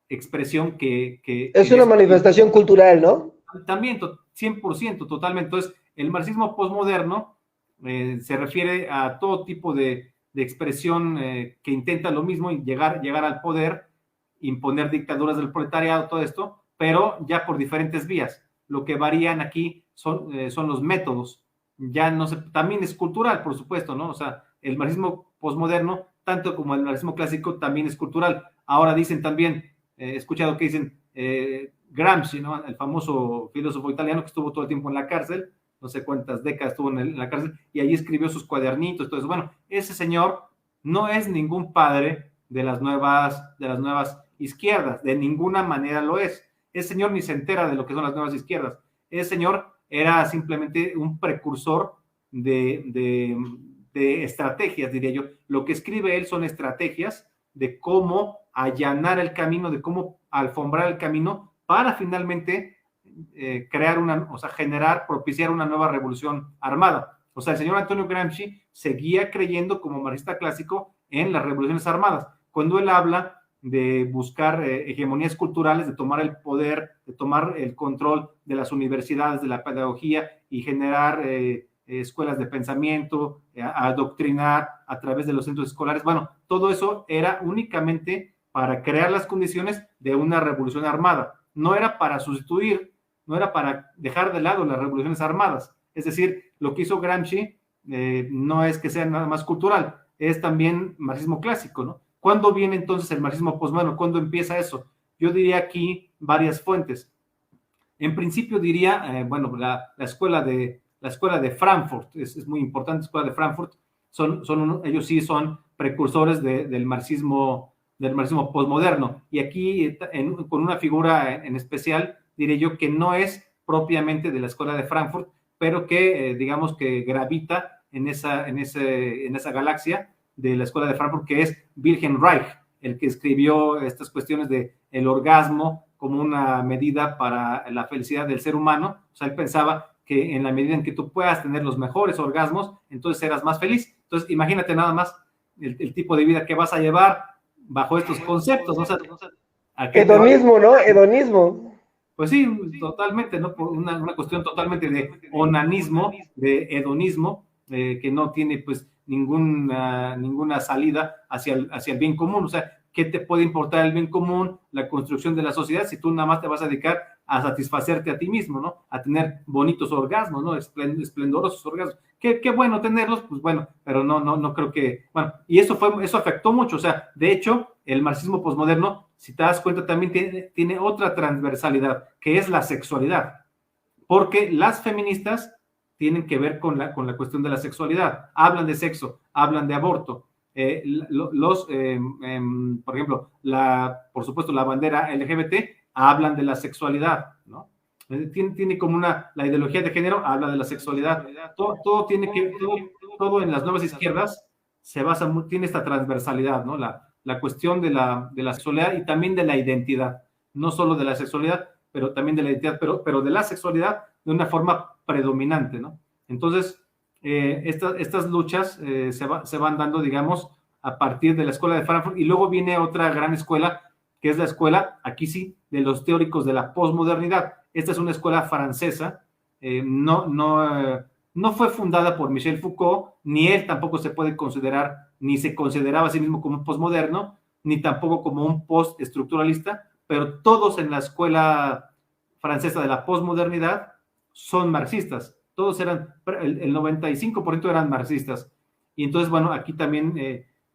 expresión que es una manifestación cultural, ¿no? También, 100%, totalmente. Entonces, el marxismo posmoderno se refiere a todo tipo de expresión que intenta lo mismo, llegar al poder, imponer dictaduras del proletariado, todo esto, pero ya por diferentes vías. Lo que varían aquí son los métodos. Ya no sé, también es cultural, por supuesto, ¿no? O sea, el marxismo posmoderno, tanto como el marxismo clásico, también es cultural. Ahora dicen también, he escuchado que dicen Gramsci, ¿no? El famoso filósofo italiano que estuvo todo el tiempo en la cárcel, no sé cuántas décadas estuvo en la cárcel, y allí escribió sus cuadernitos, todo eso. Bueno, ese señor no es ningún padre de las nuevas izquierdas, de ninguna manera lo es. Ese señor ni se entera de lo que son las nuevas izquierdas. Ese señor era simplemente un precursor de estrategias, diría yo. Lo que escribe él son estrategias de cómo allanar el camino, de cómo alfombrar el camino para finalmente propiciar una nueva revolución armada. O sea, el señor Antonio Gramsci seguía creyendo como marxista clásico en las revoluciones armadas. Cuando él habla de buscar hegemonías culturales, de tomar el poder, de tomar el control de las universidades, de la pedagogía y generar escuelas de pensamiento, adoctrinar a través de los centros escolares. Bueno, todo eso era únicamente para crear las condiciones de una revolución armada. No era para sustituir, no era para dejar de lado las revoluciones armadas. Es decir, lo que hizo Gramsci no es que sea nada más cultural, es también marxismo clásico, ¿no? ¿Cuándo viene entonces el marxismo posmoderno? ¿Cuándo empieza eso? Yo diría aquí varias fuentes. En principio diría, la escuela de Frankfurt, es muy importante, la escuela de Frankfurt, ellos sí son precursores del marxismo posmoderno. Y aquí, con una figura en especial, diré yo que no es propiamente de la escuela de Frankfurt, pero que, digamos que gravita en esa galaxia de la escuela de Frankfurt, que es Wilhelm Reich, el que escribió estas cuestiones de el orgasmo como una medida para la felicidad del ser humano. O sea, él pensaba que en la medida en que tú puedas tener los mejores orgasmos, entonces serás más feliz. Entonces, imagínate nada más el tipo de vida que vas a llevar bajo estos conceptos. O sea, hedonismo, ¿no? Hedonismo. Pues sí, totalmente, ¿no? Una cuestión totalmente de onanismo, de hedonismo, que no tiene pues ninguna salida hacia el bien común. O sea, ¿qué te puede importar el bien común, la construcción de la sociedad, si tú nada más te vas a dedicar a satisfacerte a ti mismo, ¿no? A tener bonitos orgasmos, ¿no? Esplendorosos orgasmos. Qué bueno tenerlos, pues bueno, pero no creo que, bueno, y eso afectó mucho. O sea, de hecho, el marxismo posmoderno, si te das cuenta, también tiene otra transversalidad, que es la sexualidad, porque las feministas tienen que ver con la cuestión de la sexualidad, hablan de sexo, hablan de aborto, por ejemplo, por supuesto, la bandera LGBT, hablan de la sexualidad, ¿no? Tiene como la ideología de género, habla de la sexualidad, todo en las nuevas izquierdas se basa, tiene esta transversalidad, ¿no? La cuestión de la sexualidad y también de la identidad, no solo de la sexualidad, pero también de la identidad, pero de la sexualidad de una forma predominante, ¿no? Entonces, estas luchas se van dando, digamos, a partir de la escuela de Frankfurt, y luego viene otra gran escuela, que es la escuela, aquí sí, de los teóricos de la posmodernidad. Esta es una escuela francesa, no fue fundada por Michel Foucault, ni él tampoco se puede considerar, ni se consideraba a sí mismo como un posmoderno, ni tampoco como un postestructuralista, pero todos en la escuela francesa de la posmodernidad son marxistas. Todos el 95% eran marxistas. Y entonces, bueno, aquí también,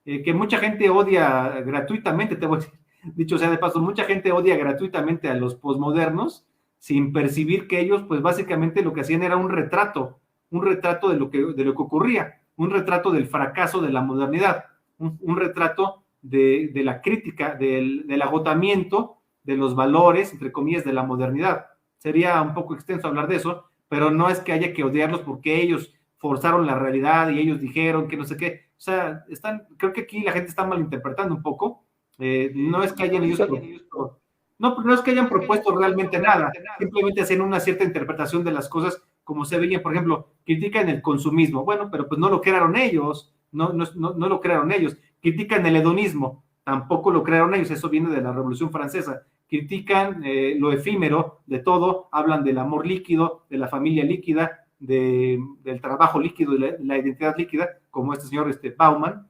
que mucha gente odia gratuitamente, te voy a decir, dicho sea de paso, mucha gente odia gratuitamente a los posmodernos, sin percibir que ellos, pues básicamente lo que hacían era un retrato de lo que ocurría, un retrato del fracaso de la modernidad, un retrato de la crítica, del agotamiento de los valores, entre comillas, de la modernidad. Sería un poco extenso hablar de eso, pero no es que haya que odiarlos porque ellos forzaron la realidad y ellos dijeron que no sé qué. O sea, creo que aquí la gente está malinterpretando un poco. No es que hayan ellos... No es que hayan propuesto realmente nada, simplemente hacen una cierta interpretación de las cosas como se veían. Por ejemplo, critican el consumismo, bueno, pero pues no lo crearon ellos, no lo crearon ellos. Critican el hedonismo, tampoco lo crearon ellos, eso viene de la Revolución Francesa. Critican lo efímero de todo, hablan del amor líquido, de la familia líquida, del trabajo líquido, de la identidad líquida, como este señor Bauman,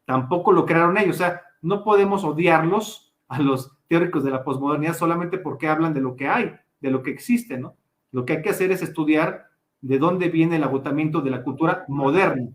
tampoco lo crearon ellos. O sea, no podemos odiarlos a los teóricos de la posmodernidad solamente porque hablan de lo que hay, de lo que existe, ¿no? Lo que hay que hacer es estudiar de dónde viene el agotamiento de la cultura moderna.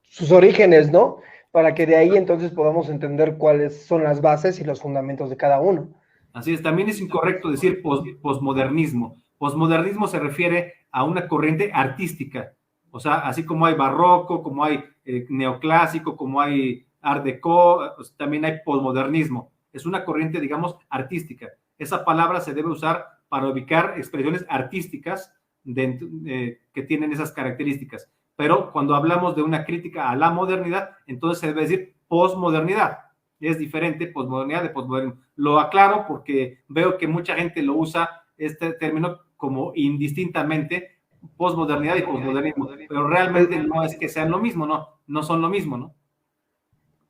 Sus orígenes, ¿no? Para que de ahí entonces podamos entender cuáles son las bases y los fundamentos de cada uno. Así es, también es incorrecto decir posmodernismo. Posmodernismo se refiere a una corriente artística, o sea, así como hay barroco, como hay neoclásico, como hay art déco, también hay posmodernismo. Es una corriente, digamos, artística. Esa palabra se debe usar para ubicar expresiones artísticas que tienen esas características. Pero cuando hablamos de una crítica a la modernidad, entonces se debe decir posmodernidad. es diferente, posmodernidad de posmodernismo. Lo aclaro porque veo que mucha gente lo usa, este término, como indistintamente, posmodernidad y posmodernismo, pero realmente no es que sean lo mismo, no son lo mismo, ¿no?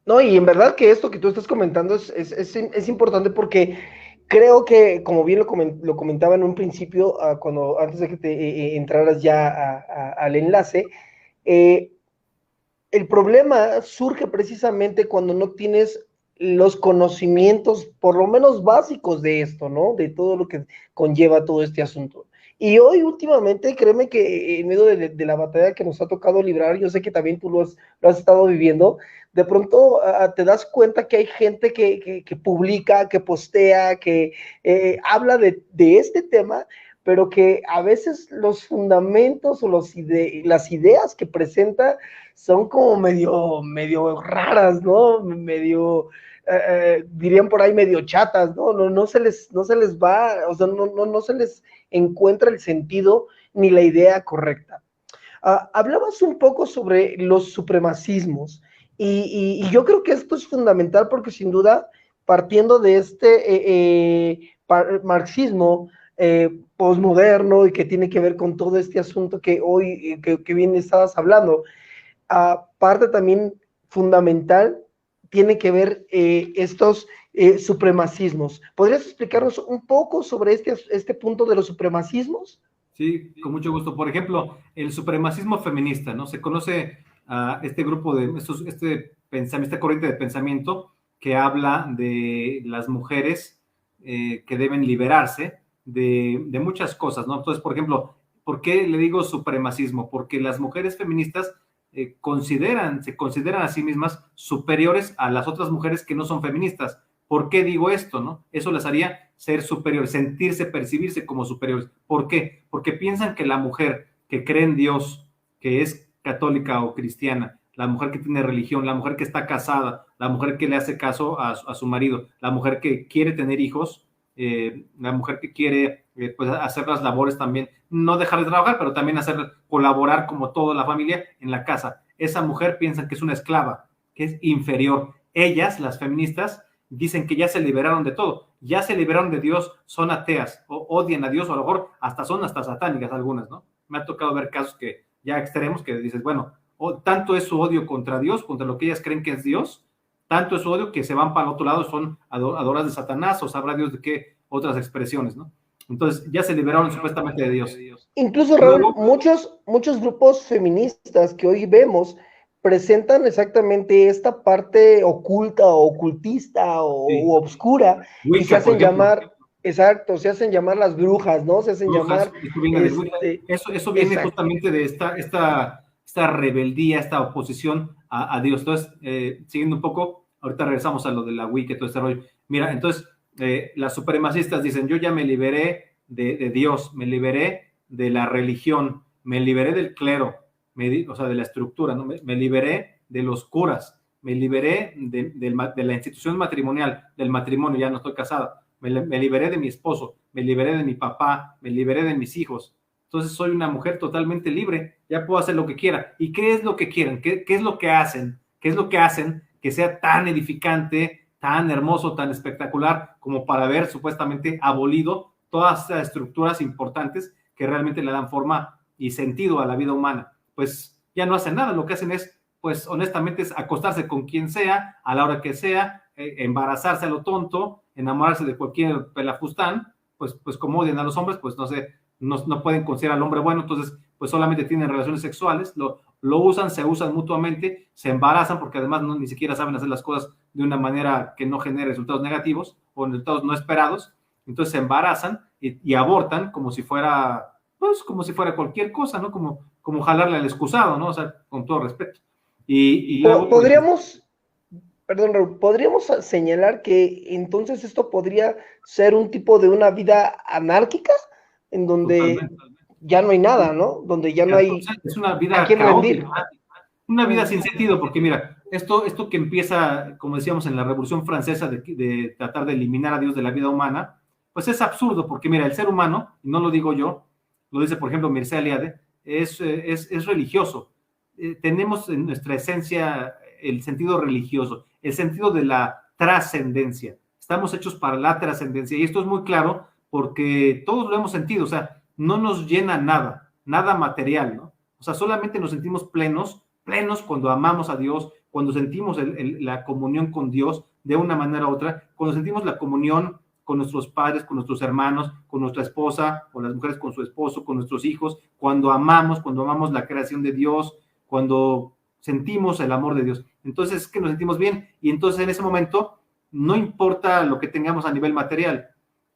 No, y en verdad que esto que tú estás comentando es importante porque creo que, como bien lo comentaba en un principio, antes de que te entraras ya al enlace, eh, el problema surge precisamente cuando no tienes los conocimientos, por lo menos básicos de esto, ¿no? De todo lo que conlleva todo este asunto. Y hoy últimamente, créeme que en medio de la batalla que nos ha tocado librar, yo sé que también tú lo has estado viviendo, de pronto te das cuenta que hay gente que publica, que postea, que habla de este tema, pero que a veces los fundamentos o las ideas que presenta son como medio raras, ¿no? Dirían por ahí medio chatas, ¿no? No se les va, o sea, no se les encuentra el sentido ni la idea correcta. Hablabas un poco sobre los supremacismos y yo creo que esto es fundamental porque sin duda, partiendo de este marxismo posmoderno y que tiene que ver con todo este asunto que hoy, que bien estabas hablando, parte también fundamental tiene que ver estos supremacismos. ¿Podrías explicarnos un poco sobre este punto de los supremacismos? Sí, con mucho gusto. Por ejemplo, el supremacismo feminista, ¿no? Se conoce a este grupo esta corriente de pensamiento que habla de las mujeres que deben liberarse de muchas cosas, ¿no? Entonces, por ejemplo, ¿por qué le digo supremacismo? Porque las mujeres feministas se consideran a sí mismas superiores a las otras mujeres que no son feministas. ¿Por qué digo esto, no? Eso les haría ser superiores, sentirse, percibirse como superiores. ¿Por qué? Porque piensan que la mujer que cree en Dios, que es católica o cristiana, la mujer que tiene religión, la mujer que está casada, la mujer que le hace caso a su marido, la mujer que quiere tener hijos, la mujer que quiere pues hacer las labores también, no dejar de trabajar, pero también colaborar como toda la familia en la casa. Esa mujer piensa que es una esclava, que es inferior. Ellas, las feministas, dicen que ya se liberaron de todo, ya se liberaron de Dios, son ateas, o odian a Dios, o a lo mejor son satánicas algunas, ¿no? Me ha tocado ver casos que ya extremos que dices, bueno, tanto es su odio contra Dios, contra lo que ellas creen que es Dios, tanto es su odio que se van para el otro lado, son adoras de Satanás, o sabrá Dios de qué otras expresiones, ¿no? Entonces ya se liberaron supuestamente de Dios. Incluso, Raúl, muchos grupos feministas que hoy vemos presentan exactamente esta parte oculta o ocultista o obscura y se hacen llamar, exacto, se hacen llamar las brujas, ¿no? Se hacen llamar... Eso viene justamente de esta rebeldía, esta oposición a Dios. Entonces, siguiendo un poco, ahorita regresamos a lo de la Wicca y todo este rollo. Mira, entonces, las supremacistas dicen, yo ya me liberé de Dios, me liberé de la religión, me liberé del clero, o sea, de la estructura, ¿no? Me liberé de los curas, me liberé de la institución matrimonial, del matrimonio, ya no estoy casada, me liberé de mi esposo, me liberé de mi papá, me liberé de mis hijos. Entonces soy una mujer totalmente libre, ya puedo hacer lo que quiera. ¿Y qué es lo que quieren? ¿Qué es lo que hacen? ¿Qué es lo que hacen que sea tan edificante, tan hermoso, tan espectacular, como para haber supuestamente abolido todas estas estructuras importantes que realmente le dan forma y sentido a la vida humana? Pues ya no hacen nada, lo que hacen es, pues honestamente, es acostarse con quien sea, a la hora que sea, embarazarse a lo tonto, enamorarse de cualquier pelafustán, pues como odian a los hombres, pues no pueden considerar al hombre bueno, entonces pues solamente tienen relaciones sexuales, lo usan, se usan mutuamente, se embarazan porque además ni siquiera saben hacer las cosas de una manera que no genere resultados negativos o resultados no esperados, entonces se embarazan y abortan como si fuera cualquier cosa, ¿no? Como jalarle al excusado, ¿no? O sea, con todo respeto. Y luego, podríamos señalar que entonces esto podría ser un tipo de una vida anárquica, en donde totalmente ya no hay nada, ¿no? Donde ya no hay... Es una vida caótica, una vida sin sentido, porque mira, esto que empieza, como decíamos, en la Revolución Francesa, de tratar de eliminar a Dios de la vida humana, pues es absurdo, porque mira, el ser humano, y no lo digo yo, lo dice, por ejemplo, Mircea Eliade, es religioso. Tenemos en nuestra esencia el sentido religioso, el sentido de la trascendencia. Estamos hechos para la trascendencia y esto es muy claro porque todos lo hemos sentido, o sea, no nos llena nada material, ¿no? O sea, solamente nos sentimos plenos cuando amamos a Dios, cuando sentimos la comunión con Dios de una manera u otra, cuando sentimos la comunión con nuestros padres, con nuestros hermanos, con nuestra esposa, con las mujeres con su esposo, con nuestros hijos, cuando amamos la creación de Dios, cuando sentimos el amor de Dios. Entonces es que nos sentimos bien y entonces en ese momento no importa lo que tengamos a nivel material.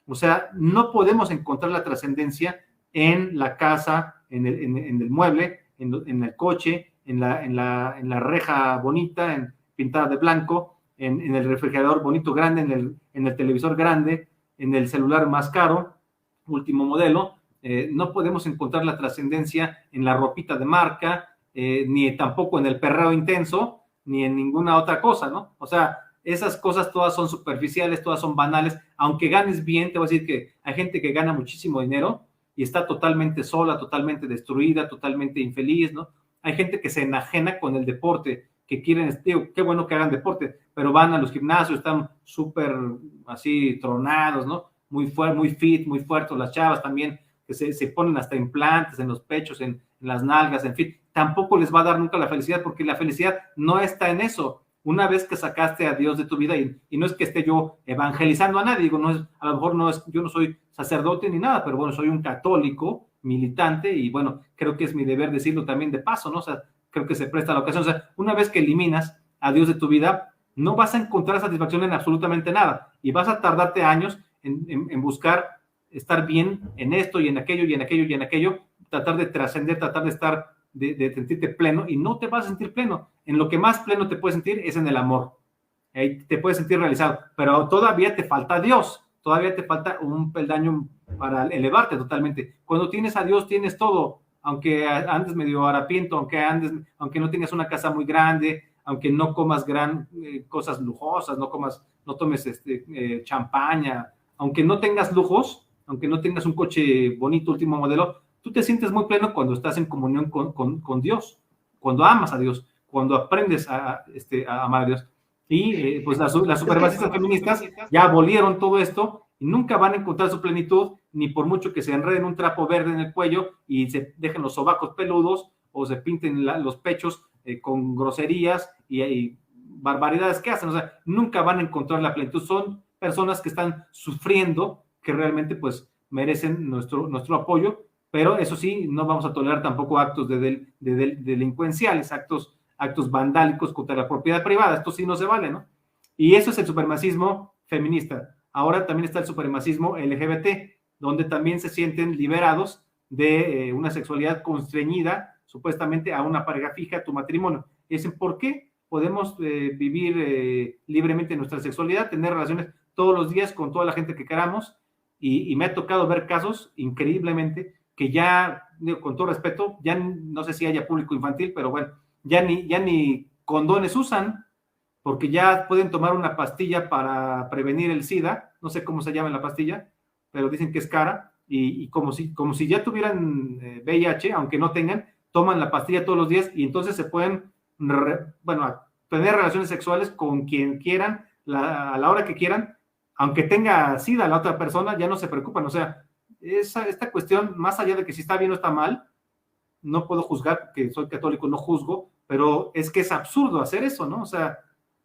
O sea, no podemos encontrar la trascendencia en la casa, en el mueble, en el coche, en la reja bonita, pintada de blanco, en el refrigerador bonito grande, en el televisor grande, en el celular más caro, último modelo. No podemos encontrar la trascendencia en la ropita de marca, ni tampoco en el perreo intenso, ni en ninguna otra cosa, ¿no? O sea, esas cosas todas son superficiales, todas son banales, aunque ganes bien. Te voy a decir que hay gente que gana muchísimo dinero y está totalmente sola, totalmente destruida, totalmente infeliz, ¿no? Hay gente que se enajena con el deporte, que quieren, digo, qué bueno que hagan deporte, pero van a los gimnasios, están súper así tronados, ¿no? Muy fit, muy fuertes, las chavas también, que se ponen hasta implantes en los pechos, en las nalgas, en fin, tampoco les va a dar nunca la felicidad, porque la felicidad no está en eso. Una vez que sacaste a Dios de tu vida, y no es que esté yo evangelizando a nadie, digo, a lo mejor yo no soy sacerdote ni nada, pero bueno, soy un católico militante y bueno, creo que es mi deber decirlo también de paso, ¿no? O sea, creo que se presta la ocasión. O sea, una vez que eliminas a Dios de tu vida, no vas a encontrar satisfacción en absolutamente nada y vas a tardarte años en buscar estar bien en esto y en aquello y en aquello y en aquello, tratar de trascender, tratar de estar, de sentirte pleno, y no te vas a sentir pleno. En lo que más pleno te puedes sentir es en el amor. Ahí te puedes sentir realizado, pero todavía te falta Dios, todavía te falta un peldaño para elevarte totalmente. Cuando tienes a Dios, tienes todo, aunque andes medio harapiento, aunque no tengas una casa muy grande, aunque no comas cosas lujosas, no tomes champaña, aunque no tengas lujos, aunque no tengas un coche bonito, último modelo, tú te sientes muy pleno cuando estás en comunión con Dios, cuando amas a Dios, cuando aprendes a amar a Dios. Y pues las supremacistas feministas ya abolieron todo esto y nunca van a encontrar su plenitud, ni por mucho que se enreden un trapo verde en el cuello y se dejen los sobacos peludos o se pinten los pechos con groserías y barbaridades que hacen. O sea, nunca van a encontrar la plenitud. Son personas que están sufriendo, que realmente pues merecen nuestro apoyo, pero eso sí, no vamos a tolerar tampoco actos delincuenciales, actos vandálicos contra la propiedad privada. Esto sí no se vale, ¿no? Y eso es el supremacismo feminista. Ahora también está el supremacismo LGBT, donde también se sienten liberados de una sexualidad constreñida, supuestamente a una pareja fija, a tu matrimonio. Y dicen, ¿por qué podemos vivir libremente nuestra sexualidad, tener relaciones todos los días con toda la gente que queramos? Y me ha tocado ver casos, increíblemente, que ya, con todo respeto, ya no sé si haya público infantil, pero bueno, ya ni condones usan, porque ya pueden tomar una pastilla para prevenir el SIDA, no sé cómo se llama la pastilla, pero dicen que es cara, y como si ya tuvieran VIH, aunque no tengan, toman la pastilla todos los días y entonces se pueden, tener relaciones sexuales con quien quieran, a la hora que quieran, aunque tenga SIDA la otra persona, ya no se preocupan. O sea, esta cuestión, más allá de que si está bien o está mal, no puedo juzgar, que soy católico, no juzgo, pero es que es absurdo hacer eso, ¿no? O sea,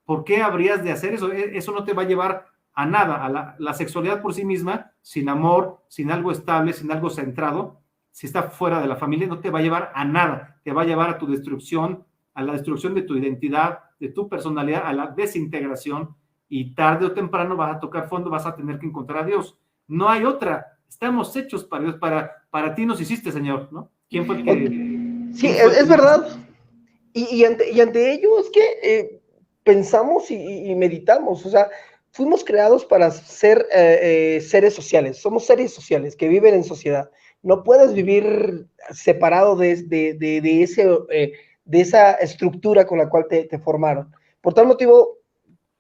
¿por qué habrías de hacer eso? Eso no te va a llevar a nada, a la sexualidad por sí misma, sin amor, sin algo estable, sin algo centrado, si está fuera de la familia, no te va a llevar a nada, te va a llevar a tu destrucción, a la destrucción de tu identidad, de tu personalidad, a la desintegración, y tarde o temprano vas a tocar fondo, vas a tener que encontrar a Dios. No hay otra, estamos hechos para Dios, para ti nos hiciste, Señor, ¿no? ¿Quién fue el que...? Sí, es verdad. Y ante ello es que pensamos y meditamos. O sea, fuimos creados para ser seres sociales. Somos seres sociales que viven en sociedad. No puedes vivir separado de esa estructura con la cual te formaron. Por tal motivo,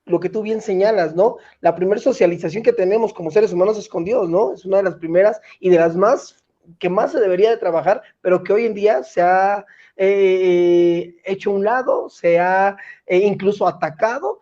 lo que tú bien señalas, ¿no? La primera socialización que tenemos como seres humanos es con Dios, ¿no? Es una de las primeras y de las que más se debería de trabajar, pero que hoy en día se ha hecho a un lado, se ha incluso atacado,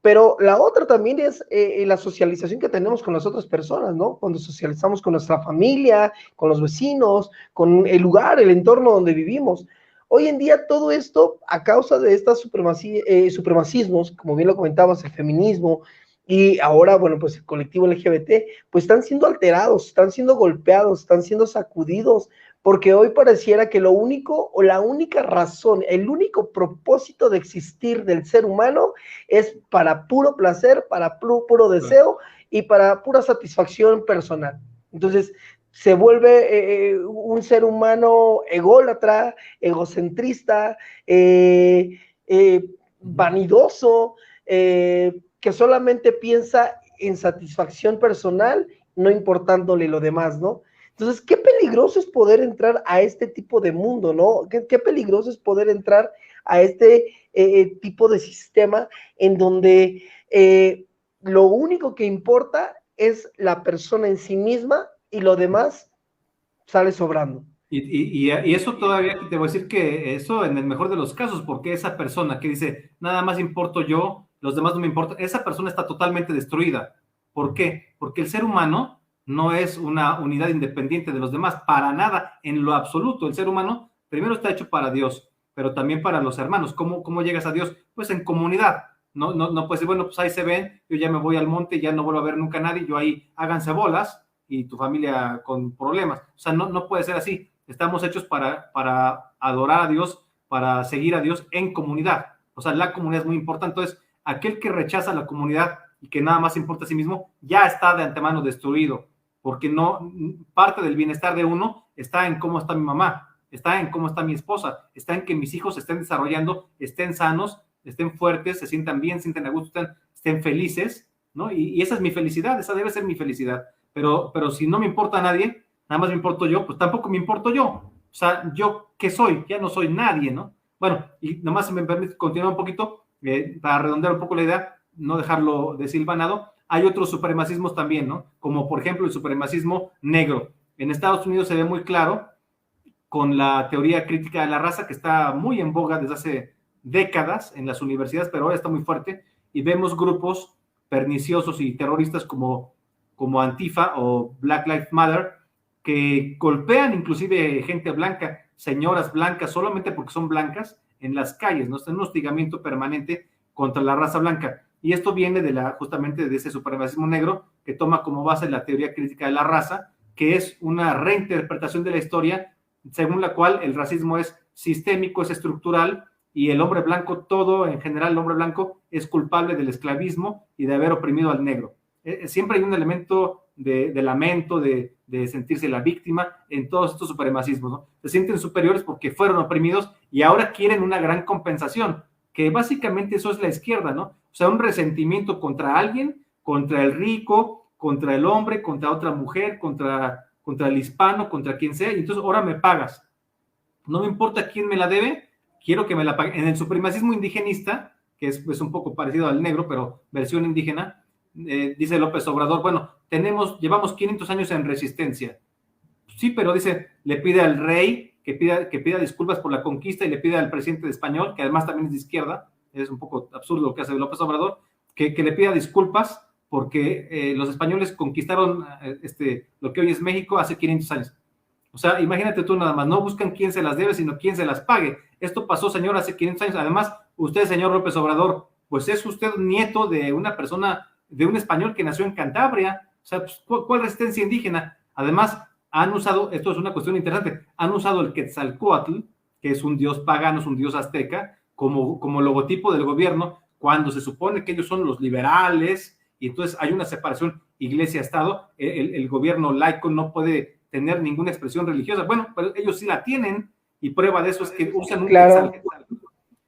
Pero la otra también es la socialización que tenemos con las otras personas, ¿no? Cuando socializamos con nuestra familia, con los vecinos, con el lugar, el entorno donde vivimos. Hoy en día todo esto, a causa de estos supremacismos, como bien lo comentabas, el feminismo, y ahora, bueno, pues el colectivo LGBT, pues están siendo alterados, están siendo golpeados, están siendo sacudidos, porque hoy pareciera que lo único o la única razón, el único propósito de existir del ser humano es para puro placer, para puro deseo y para pura satisfacción personal. Entonces, se vuelve un ser humano ególatra, egocentrista, vanidoso, que solamente piensa en satisfacción personal, no importándole lo demás, ¿no? Entonces, qué peligroso es poder entrar a este tipo de mundo, ¿no? Qué peligroso es poder entrar a este tipo de sistema en donde lo único que importa es la persona en sí misma y lo demás sale sobrando. Y eso todavía te voy a decir que eso en el mejor de los casos, porque esa persona que dice, nada más importo yo, los demás no me importan, esa persona está totalmente destruida. ¿Por qué? Porque el ser humano no es una unidad independiente de los demás, para nada, en lo absoluto. El ser humano primero está hecho para Dios, pero también para los hermanos. ¿Cómo llegas a Dios? Pues en comunidad. No puedes decir, bueno, pues ahí se ven, yo ya me voy al monte, ya no vuelvo a ver nunca a nadie, yo ahí háganse bolas y tu familia con problemas. O sea, no puede ser así. Estamos hechos para adorar a Dios, para seguir a Dios en comunidad. O sea, la comunidad es muy importante. Entonces, aquel que rechaza la comunidad y que nada más importa a sí mismo, ya está de antemano destruido, porque no, parte del bienestar de uno está en cómo está mi mamá, está en cómo está mi esposa, está en que mis hijos se estén desarrollando, estén sanos, estén fuertes, se sientan bien, sientan a gusto, estén felices, ¿no? Y esa es mi felicidad, esa debe ser mi felicidad. Pero si no me importa a nadie, nada más me importo yo, pues tampoco me importo yo. O sea, ¿yo qué soy? Ya no soy nadie, ¿no? Bueno, y nomás si me permite continuar un poquito, para redondear un poco la idea, no dejarlo desilvanado, hay otros supremacismos también, ¿no? Como por ejemplo el supremacismo negro. En Estados Unidos se ve muy claro con la teoría crítica de la raza, que está muy en boga desde hace décadas en las universidades, pero ahora está muy fuerte, y vemos grupos perniciosos y terroristas como Antifa o Black Lives Matter, que golpean inclusive gente blanca, señoras blancas, solamente porque son blancas, en las calles, ¿no? Está en un hostigamiento permanente contra la raza blanca. Y esto viene justamente de ese supremacismo negro que toma como base la teoría crítica de la raza, que es una reinterpretación de la historia, según la cual el racismo es sistémico, es estructural, y el hombre blanco, todo en general, el hombre blanco es culpable del esclavismo y de haber oprimido al negro. Siempre hay un elemento de lamento, de sentirse la víctima en todos estos supremacismos, ¿no? Se sienten superiores porque fueron oprimidos y ahora quieren una gran compensación, que básicamente eso es la izquierda, ¿no? O sea, un resentimiento contra alguien, contra el rico, contra el hombre, contra otra mujer, contra el hispano, contra quien sea, y entonces ahora me pagas. No me importa quién me la debe, quiero que me la pague. En el supremacismo indigenista, que es pues un poco parecido al negro, pero versión indígena, dice López Obrador, bueno, llevamos 500 años en resistencia. Sí, pero dice, le pide al rey que pida disculpas por la conquista y le pide al presidente español, que además también es de izquierda, es un poco absurdo lo que hace López Obrador, que le pida disculpas porque los españoles conquistaron lo que hoy es México hace 500 años. O sea, imagínate tú nada más, no buscan quién se las debe, sino quién se las pague. Esto pasó, señor, hace 500 años. Además, usted, señor López Obrador, pues es usted nieto de una persona, de un español que nació en Cantabria. O sea, pues, ¿cuál resistencia indígena? Además, han usado, esto es una cuestión interesante, han usado el Quetzalcóatl, que es un dios pagano, es un dios azteca, como logotipo del gobierno, cuando se supone que ellos son los liberales, y entonces hay una separación iglesia-estado, el gobierno laico no puede tener ninguna expresión religiosa. Bueno, pero ellos sí la tienen, y prueba de eso es que usan un Quetzalcóatl.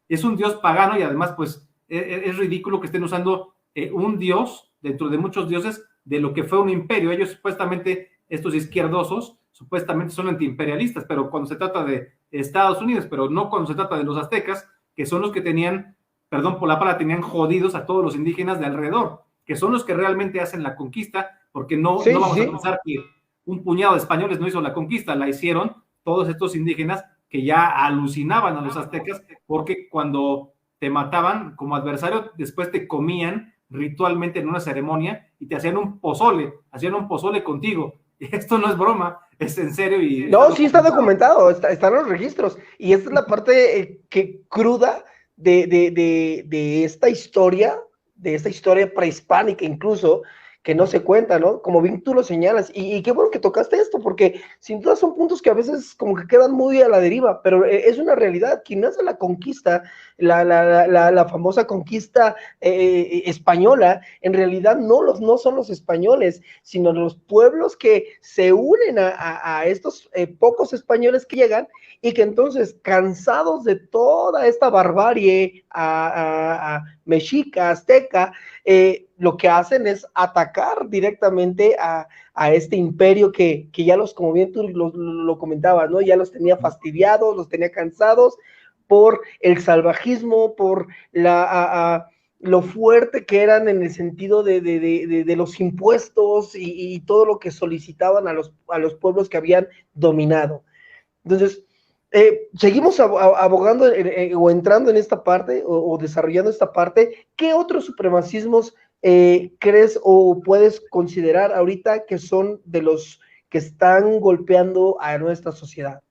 Es un dios pagano, y además, pues, es ridículo que estén usando un dios, dentro de muchos dioses, de lo que fue un imperio. Ellos supuestamente, estos izquierdosos, supuestamente son antiimperialistas, pero cuando se trata de Estados Unidos, pero no cuando se trata de los aztecas, que son los que tenían, perdón por la palabra, tenían jodidos a todos los indígenas de alrededor, que son los que realmente hacen la conquista, porque no vamos a pensar que un puñado de españoles no hizo la conquista, la hicieron todos estos indígenas que ya alucinaban a los aztecas, porque cuando te mataban como adversario, después te comían ritualmente en una ceremonia y te hacían un pozole contigo. Y esto no es broma, es en serio. Y no, sí está documentado, están los registros. Y esta es la parte cruda de esta historia prehispánica incluso, que no se cuenta, ¿no? Como bien tú lo señalas, y qué bueno que tocaste esto, porque sin duda son puntos que a veces como que quedan muy a la deriva, pero es una realidad. Quien hace la conquista, la famosa conquista española, en realidad no son los españoles, sino los pueblos que se unen a estos pocos españoles que llegan, y que entonces, cansados de toda esta barbarie a mexica, azteca, lo que hacen es atacar directamente a este imperio que ya como bien tú lo comentabas, ¿no? Ya los tenía fastidiados, los tenía cansados por el salvajismo, por lo fuerte que eran en el sentido de los impuestos y todo lo que solicitaban a los pueblos que habían dominado. Entonces, seguimos abogando o entrando en esta parte o desarrollando esta parte. ¿Qué otros supremacismos crees o puedes considerar ahorita que son de los que están golpeando a nuestra sociedad?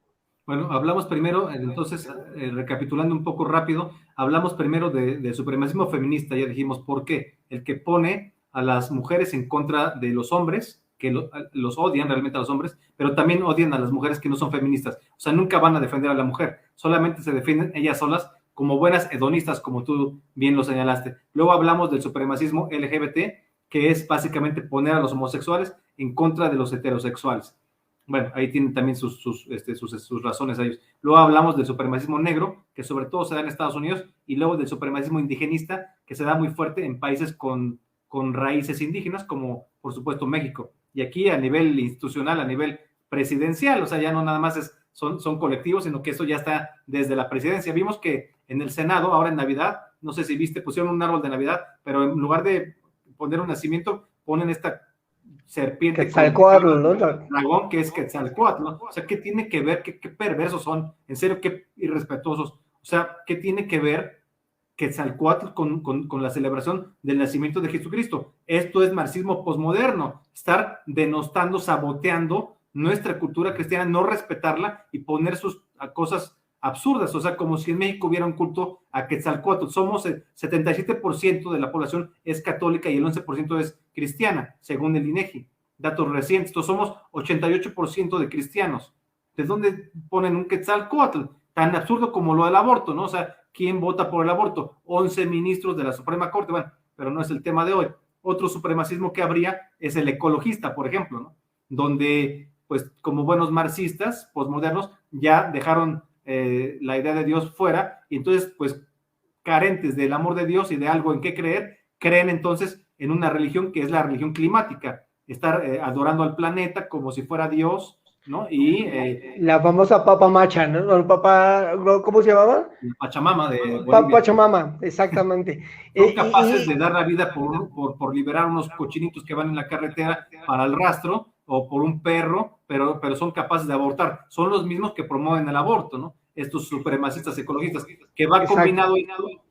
Bueno, hablamos primero, entonces, recapitulando un poco rápido, hablamos primero de supremacismo feminista. Ya dijimos por qué. El que pone a las mujeres en contra de los hombres, que los odian realmente a los hombres, pero también odian a las mujeres que no son feministas. O sea, nunca van a defender a la mujer, solamente se defienden ellas solas como buenas hedonistas, como tú bien lo señalaste. Luego hablamos del supremacismo LGBT, que es básicamente poner a los homosexuales en contra de los heterosexuales. Bueno, ahí tienen también sus razones a ellos. Luego hablamos del supremacismo negro, que sobre todo se da en Estados Unidos, y luego del supremacismo indigenista, que se da muy fuerte en países con raíces indígenas, como por supuesto México. Y aquí a nivel institucional, a nivel presidencial, o sea, ya no nada más son colectivos, sino que eso ya está desde la presidencia. Vimos que en el Senado, ahora en Navidad, no sé si viste, pusieron un árbol de Navidad, pero en lugar de poner un nacimiento, ponen esta serpiente Quetzalcóatl, ¿no? Dragón, que es Quetzalcóatl, ¿no? O sea, ¿qué tiene que ver? ¿Qué perversos son? En serio, qué irrespetuosos. O sea, ¿qué tiene que ver Quetzalcóatl con la celebración del nacimiento de Jesucristo? Esto es marxismo posmoderno, estar denostando, saboteando nuestra cultura cristiana, no respetarla y poner sus cosas absurdas. O sea, como si en México hubiera un culto a Quetzalcóatl. Somos el 77% de la población es católica y el 11% es cristiana, según el INEGI, datos recientes. Entonces somos 88% de cristianos. ¿De dónde ponen un Quetzalcóatl? Tan absurdo como lo del aborto, ¿no? O sea, ¿quién vota por el aborto? 11 ministros de la Suprema Corte. Bueno, pero no es el tema de hoy. Otro supremacismo que habría es el ecologista, por ejemplo, ¿no? Donde, pues, como buenos marxistas posmodernos, ya dejaron la idea de Dios fuera, y entonces, pues, carentes del amor de Dios y de algo en qué creer, creen entonces en una religión que es la religión climática, estar adorando al planeta como si fuera Dios, ¿no? Y la famosa Papa Macha, ¿no? El Papa, ¿cómo se llamaba? Pachamama de Bolivia. Pachamama, exactamente. Son capaces de dar la vida por liberar unos cochinitos que van en la carretera para el rastro, o por un perro, pero son capaces de abortar. Son los mismos que promueven el aborto, ¿no? Estos supremacistas ecologistas, que va combinado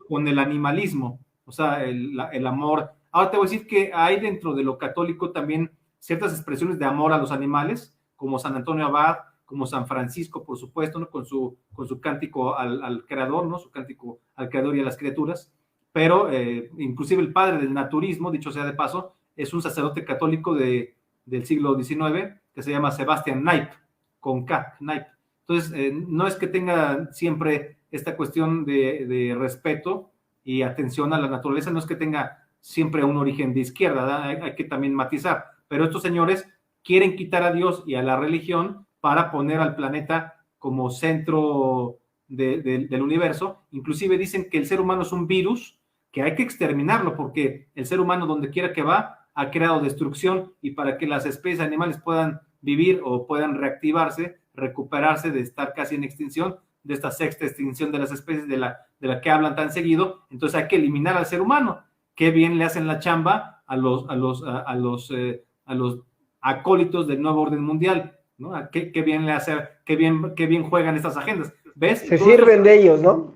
con el animalismo, o sea, el amor. Ahora te voy a decir que hay dentro de lo católico también ciertas expresiones de amor a los animales, como San Antonio Abad, como San Francisco, por supuesto, ¿no? Con su cántico al creador, ¿no? Su cántico al creador y a las criaturas. Pero inclusive el padre del naturismo, dicho sea de paso, es un sacerdote católico del siglo XIX, que se llama Sebastian Kneipp, con K, Kneipp. Entonces, no es que tenga siempre esta cuestión de respeto y atención a la naturaleza, no es que tenga siempre un origen de izquierda, hay que también matizar, pero estos señores quieren quitar a Dios y a la religión para poner al planeta como centro del universo. Inclusive dicen que el ser humano es un virus, que hay que exterminarlo, porque el ser humano, donde quiera que va, ha creado destrucción, y para que las especies animales puedan vivir o puedan reactivarse, recuperarse de estar casi en extinción, de esta sexta extinción de las especies de la que hablan tan seguido, entonces hay que eliminar al ser humano. Qué bien le hacen la chamba a los acólitos del nuevo orden mundial, ¿no? Qué bien le hace, qué bien juegan estas agendas. ¿Ves? Se sirven de ellos, ¿no?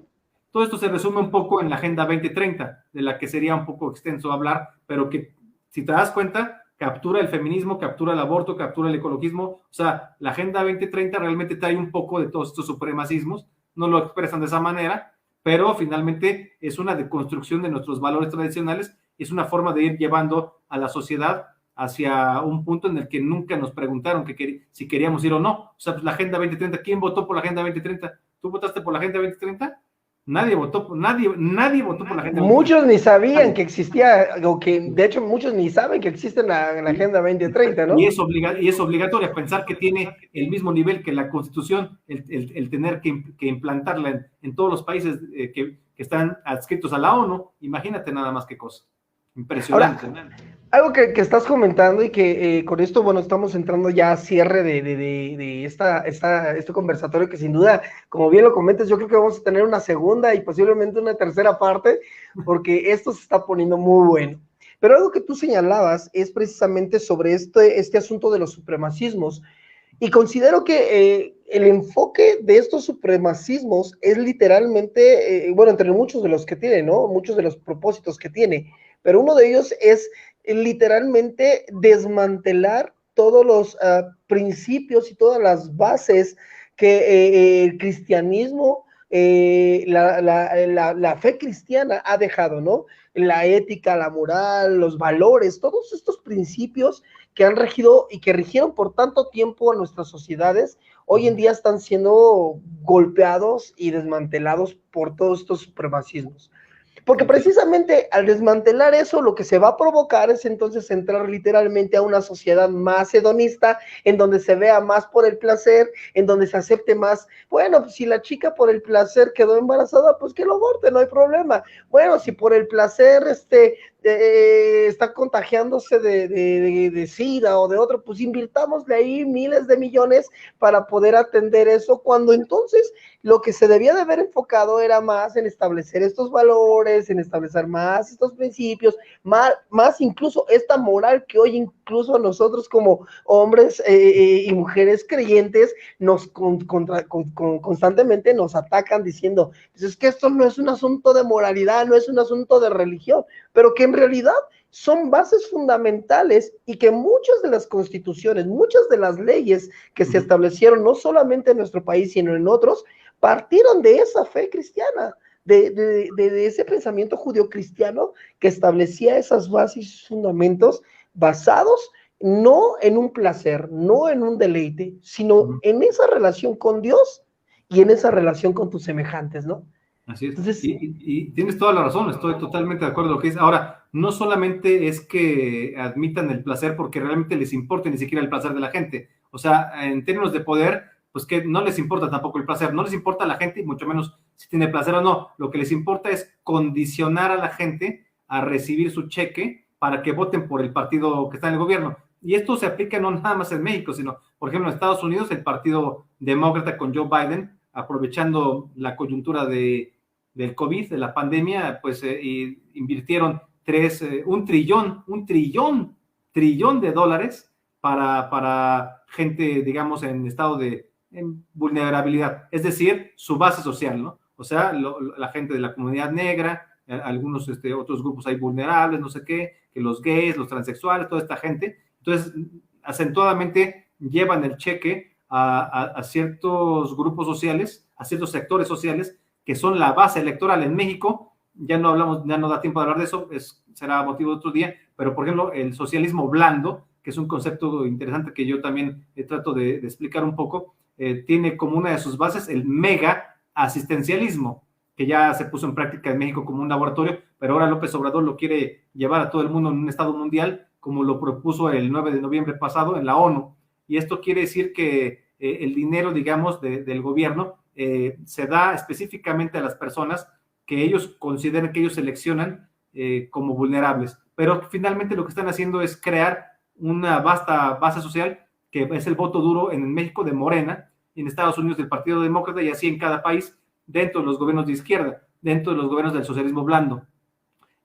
Todo esto se resume un poco en la Agenda 2030, de la que sería un poco extenso hablar, pero que, si te das cuenta, captura el feminismo, captura el aborto, captura el ecologismo. O sea, la Agenda 2030 realmente trae un poco de todos estos supremacismos, no lo expresan de esa manera, pero finalmente es una deconstrucción de nuestros valores tradicionales, es una forma de ir llevando a la sociedad hacia un punto en el que nunca nos preguntaron si queríamos ir o no. O sea, pues la Agenda 2030, ¿quién votó por la Agenda 2030? ¿Tú votaste por la Agenda 2030? Nadie votó por la Agenda 2030. Muchos ni sabían que existía, o que de hecho muchos ni saben que existe la Agenda 2030, ¿no? Y es obligatoria, pensar que tiene el mismo nivel que la Constitución, el tener que implantarla en todos los países que están adscritos a la ONU. Imagínate nada más qué cosa. Impresionante. Ahora, algo que estás comentando y que con esto, bueno, estamos entrando ya a cierre de este conversatorio que sin duda, como bien lo comentas, yo creo que vamos a tener una segunda y posiblemente una tercera parte, porque esto se está poniendo muy bueno. Pero algo que tú señalabas es precisamente sobre este asunto de los supremacismos, y considero que el enfoque de estos supremacismos es literalmente, bueno, entre muchos de los que tiene, ¿no? Muchos de los propósitos que tiene, pero uno de ellos es literalmente desmantelar todos los principios y todas las bases que el cristianismo, la fe cristiana ha dejado, ¿no? La ética, la moral, los valores, todos estos principios que han regido y que rigieron por tanto tiempo a nuestras sociedades, hoy en día están siendo golpeados y desmantelados por todos estos supremacismos. Porque precisamente al desmantelar eso, lo que se va a provocar es entonces entrar literalmente a una sociedad más hedonista, en donde se vea más por el placer, en donde se acepte más, bueno, pues si la chica por el placer quedó embarazada, pues que lo aborte, no hay problema. Bueno, si por el placer está contagiándose de SIDA o de otro, pues invirtámosle ahí miles de millones para poder atender eso, cuando entonces lo que se debía de haber enfocado era más en establecer estos valores, en establecer más estos principios, más incluso esta moral que hoy incluso nosotros como hombres y mujeres creyentes nos constantemente nos atacan diciendo, pues es que esto no es un asunto de moralidad, no es un asunto de religión, pero que en realidad son bases fundamentales y que muchas de las constituciones, muchas de las leyes que se establecieron, no solamente en nuestro país, sino en otros, partieron de esa fe cristiana, de ese pensamiento judio-cristiano que establecía esas bases y fundamentos basados no en un placer, no en un deleite, sino en esa relación con Dios y en esa relación con tus semejantes, ¿no? Así es. Entonces, y tienes toda la razón, estoy totalmente de acuerdo con lo que dices. Ahora, no solamente es que admitan el placer porque realmente les importa ni siquiera el placer de la gente. O sea, en términos de poder, pues que no les importa tampoco el placer, no les importa a la gente y mucho menos si tiene placer o no. Lo que les importa es condicionar a la gente a recibir su cheque para que voten por el partido que está en el gobierno. Y esto se aplica no nada más en México, sino, por ejemplo, en Estados Unidos, el partido demócrata con Joe Biden, aprovechando la coyuntura del COVID, de la pandemia, pues invirtieron un trillón de dólares para gente, digamos, en estado de vulnerabilidad, es decir, su base social, ¿no? O sea, la gente de la comunidad negra, algunos otros grupos ahí vulnerables, no sé qué, que los gays, los transexuales, toda esta gente. Entonces, acentuadamente llevan el cheque a ciertos grupos sociales, a ciertos sectores sociales, que son la base electoral en México. Ya no da tiempo de hablar de eso, será motivo de otro día, pero por ejemplo, el socialismo blando, que es un concepto interesante que yo también trato de explicar un poco, tiene como una de sus bases el mega asistencialismo, que ya se puso en práctica en México como un laboratorio, pero ahora López Obrador lo quiere llevar a todo el mundo en un estado mundial, como lo propuso el 9 de noviembre pasado en la ONU. Y esto quiere decir que el dinero, digamos, del gobierno se da específicamente a las personas que ellos consideran, que ellos seleccionan como vulnerables. Pero finalmente lo que están haciendo es crear una vasta base social, que es el voto duro en México de Morena, en Estados Unidos del Partido Demócrata, y así en cada país, dentro de los gobiernos de izquierda, dentro de los gobiernos del socialismo blando.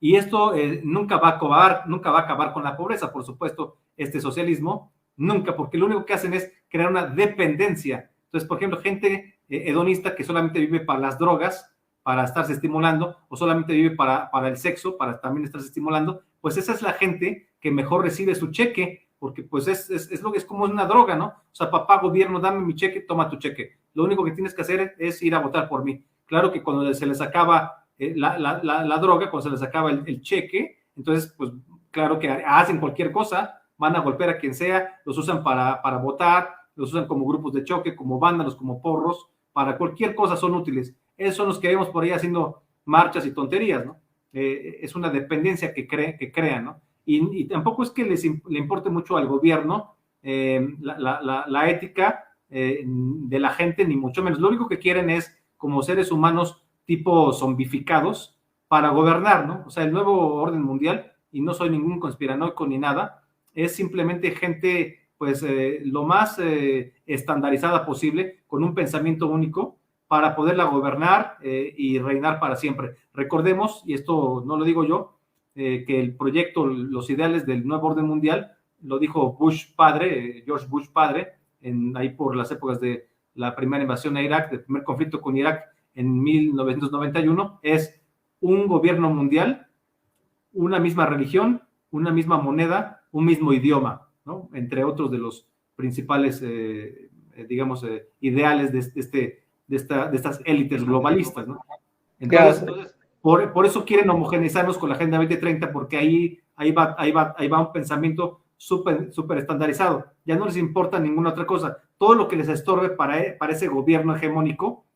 Y esto nunca va a acabar con la pobreza, por supuesto, este socialismo, nunca, porque lo único que hacen es crear una dependencia. Entonces, por ejemplo, gente hedonista que solamente vive para las drogas, para estarse estimulando, o solamente vive para el sexo, para también estarse estimulando, pues esa es la gente que mejor recibe su cheque, porque pues es lo que es como una droga, ¿no? O sea, papá, gobierno, dame mi cheque, toma tu cheque. Lo único que tienes que hacer es ir a votar por mí. Claro que cuando se les acaba la droga, cuando se les acaba el cheque, entonces, pues claro que hacen cualquier cosa, van a golpear a quien sea, los usan para votar, los usan como grupos de choque, como vándalos, como porros, para cualquier cosa son útiles. Esos son los que vemos por ahí haciendo marchas y tonterías, ¿no? Es una dependencia que crean, ¿no? Y tampoco es que le importe mucho al gobierno la ética de la gente, ni mucho menos. Lo único que quieren es, como seres humanos tipo zombificados, para gobernar, ¿no? O sea, el nuevo orden mundial, y no soy ningún conspiranoico ni nada, es simplemente gente, pues, lo más estandarizada posible, con un pensamiento único, para poderla gobernar y reinar para siempre. Recordemos, y esto no lo digo yo, que el proyecto, los ideales del nuevo orden mundial, lo dijo Bush padre, George Bush padre, ahí por las épocas de la primera invasión a Irak, del primer conflicto con Irak en 1991, es un gobierno mundial, una misma religión, una misma moneda, un mismo idioma, ¿no? Entre otros de los principales, digamos, ideales de estas élites globalistas, ¿no? Entonces, por eso quieren homogeneizarnos con la Agenda 2030, porque ahí va un pensamiento súper estandarizado. Ya no les importa ninguna otra cosa. Todo lo que les estorbe para ese gobierno hegemónico,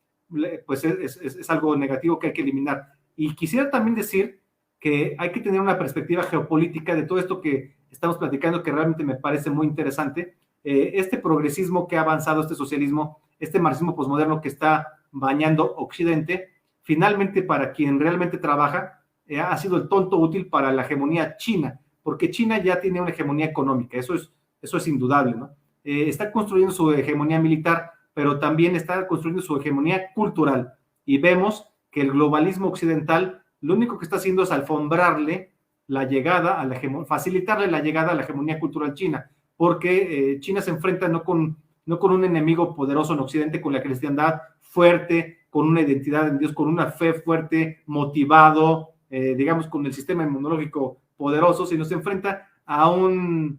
pues es algo negativo que hay que eliminar. Y quisiera también decir que hay que tener una perspectiva geopolítica de todo esto que estamos platicando, que realmente me parece muy interesante. Este progresismo que ha avanzado, este socialismo, este marxismo posmoderno que está bañando Occidente, finalmente para quien realmente trabaja, ha sido el tonto útil para la hegemonía china, porque China ya tiene una hegemonía económica, eso es indudable, ¿no? Está construyendo su hegemonía militar, pero también está construyendo su hegemonía cultural, y vemos que el globalismo occidental lo único que está haciendo es alfombrarle la llegada a facilitarle la llegada a la hegemonía cultural china, porque China se enfrenta no con un enemigo poderoso en Occidente, con la cristiandad fuerte, con una identidad en Dios, con una fe fuerte, motivado, digamos, con el sistema inmunológico poderoso, sino se enfrenta a un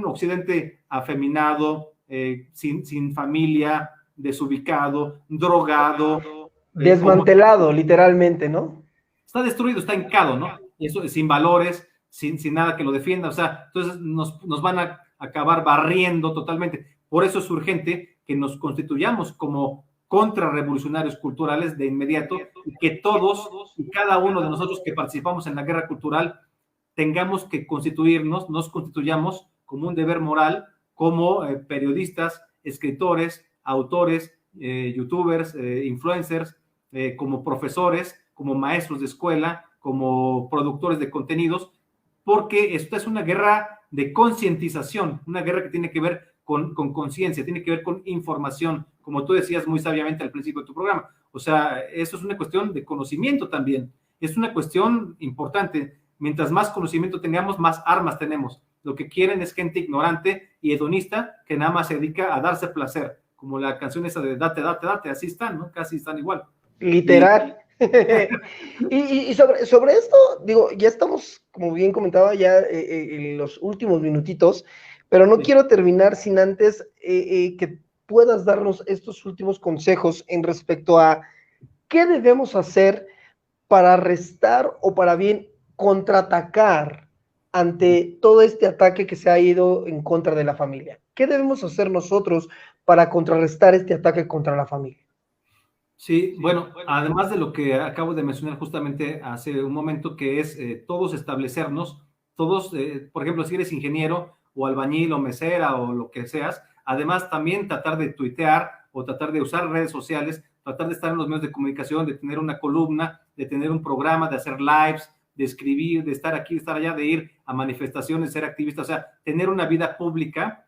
Occidente afeminado, sin familia, desubicado, drogado. Desmantelado, literalmente, ¿no? Está destruido, está hincado, ¿no? Eso, sin valores, sin nada que lo defienda, o sea, entonces nos van a acabar barriendo totalmente. Por eso es urgente que nos constituyamos como contrarrevolucionarios culturales de inmediato, y que todos y cada uno de nosotros que participamos en la guerra cultural tengamos que nos constituyamos como un deber moral, como periodistas, escritores, autores, youtubers, influencers, como profesores, como maestros de escuela, como productores de contenidos, porque esto es una guerra de concientización, una guerra que tiene que ver con conciencia, tiene que ver con información, como tú decías muy sabiamente al principio de tu programa. O sea, eso es una cuestión de conocimiento también, es una cuestión importante. Mientras más conocimiento tengamos, más armas tenemos. Lo que quieren es gente ignorante y hedonista que nada más se dedica a darse placer, como la canción esa de date, así están, ¿no? Casi están igual. Literal. Y sobre esto, digo, ya estamos, como bien comentaba, ya en los últimos minutitos, pero no quiero terminar sin antes que puedas darnos estos últimos consejos en respecto a qué debemos hacer para restar o para bien contraatacar ante todo este ataque que se ha ido en contra de la familia. ¿Qué debemos hacer nosotros para contrarrestar este ataque contra la familia? Sí, bueno, además de lo que acabo de mencionar justamente hace un momento, que es todos establecernos, todos, por ejemplo, si eres ingeniero o albañil o mesera o lo que seas, además también tratar de tuitear o tratar de usar redes sociales, tratar de estar en los medios de comunicación, de tener una columna, de tener un programa, de hacer lives, de escribir, de estar aquí, de estar allá, de ir a manifestaciones, ser activista, o sea, tener una vida pública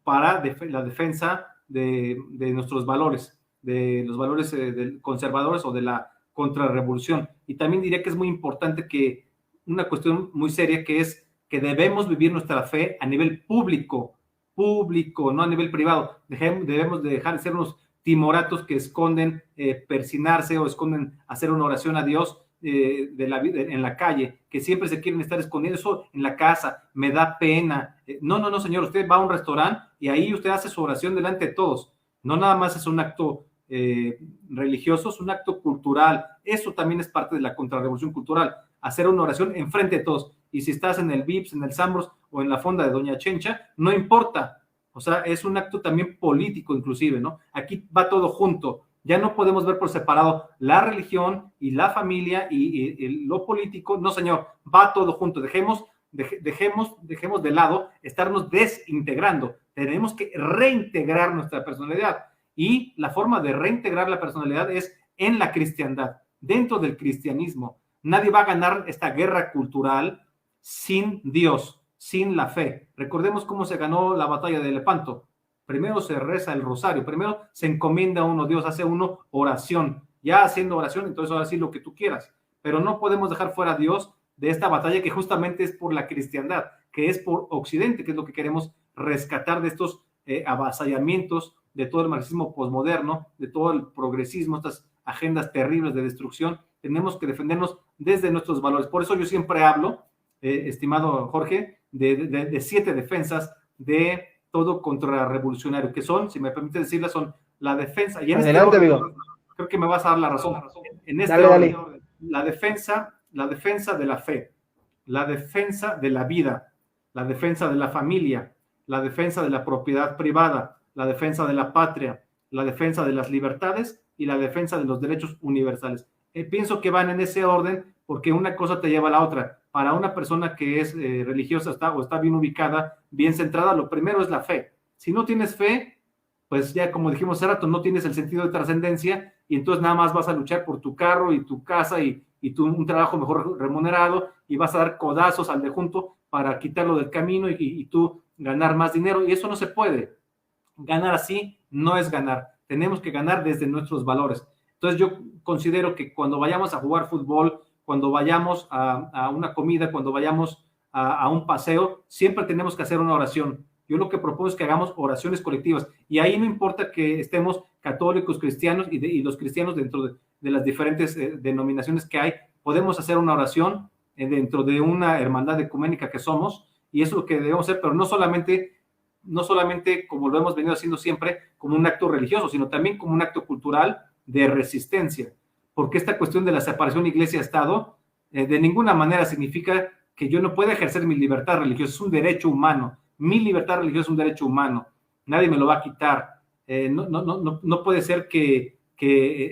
para la defensa de nuestros valores, de los valores conservadores o de la contrarrevolución. Y también diría que es muy importante que una cuestión muy seria, que es que debemos vivir nuestra fe a nivel público, no a nivel privado. Debemos de dejar de ser unos timoratos que esconden persinarse o esconden hacer una oración a Dios de la vida en la calle, que siempre se quieren estar escondiendo eso en la casa, me da pena. No, señor, usted va a un restaurante y ahí usted hace su oración delante de todos. No nada más es un acto religioso, es un acto cultural. Eso también es parte de la contrarrevolución cultural, hacer una oración enfrente de todos. Y si estás en el Vips, en el Sambros o en la fonda de Doña Chencha, no importa. O sea, es un acto también político inclusive, ¿no? Aquí va todo junto. Ya no podemos ver por separado la religión y la familia y lo político. No, señor, va todo junto. Dejemos de lado estarnos desintegrando. Tenemos que reintegrar nuestra personalidad. Y la forma de reintegrar la personalidad es en la cristiandad, dentro del cristianismo. Nadie va a ganar esta guerra cultural sin Dios, sin la fe. Recordemos cómo se ganó la batalla de Lepanto. Primero se reza el rosario, primero se encomienda a uno, Dios hace uno oración. Ya haciendo oración, entonces ahora sí lo que tú quieras. Pero no podemos dejar fuera a Dios de esta batalla que justamente es por la cristiandad, que es por Occidente, que es lo que queremos rescatar de estos avasallamientos, de todo el marxismo posmoderno, de todo el progresismo, estas agendas terribles de destrucción. Tenemos que defendernos desde nuestros valores. Por eso yo siempre hablo, estimado Jorge, de 7 defensas de todo contrarrevolucionario, que son, si me permite decirlas, son la defensa, y en Adelante, este orden, amigo. creo que me vas a dar la razón. En este Dale. orden, la defensa de la fe, la defensa de la vida, la defensa de la familia, la defensa de la propiedad privada, la defensa de la patria, la defensa de las libertades y la defensa de los derechos universales. Pienso que van en ese orden porque una cosa te lleva a la otra. Para una persona que es religiosa está bien ubicada, bien centrada, lo primero es la fe. Si no tienes fe, pues ya como dijimos hace rato, no tienes el sentido de trascendencia y entonces nada más vas a luchar por tu carro y tu casa y un trabajo mejor remunerado y vas a dar codazos al de junto para quitarlo del camino y tú ganar más dinero, y eso no se puede. Ganar así no es ganar. Tenemos que ganar desde nuestros valores. Entonces yo considero que cuando vayamos a jugar fútbol, cuando vayamos a una comida, cuando vayamos a un paseo, siempre tenemos que hacer una oración. Yo lo que propongo es que hagamos oraciones colectivas, y ahí no importa que estemos católicos, cristianos y los cristianos dentro de las diferentes denominaciones que hay, podemos hacer una oración dentro de una hermandad ecuménica que somos, y eso es lo que debemos hacer, pero no solamente como lo hemos venido haciendo siempre, como un acto religioso, sino también como un acto cultural de resistencia, porque esta cuestión de la separación iglesia-estado de ninguna manera significa que yo no pueda ejercer mi libertad religiosa. Es un derecho humano. Mi libertad religiosa es un derecho humano. Nadie me lo va a quitar. No puede ser que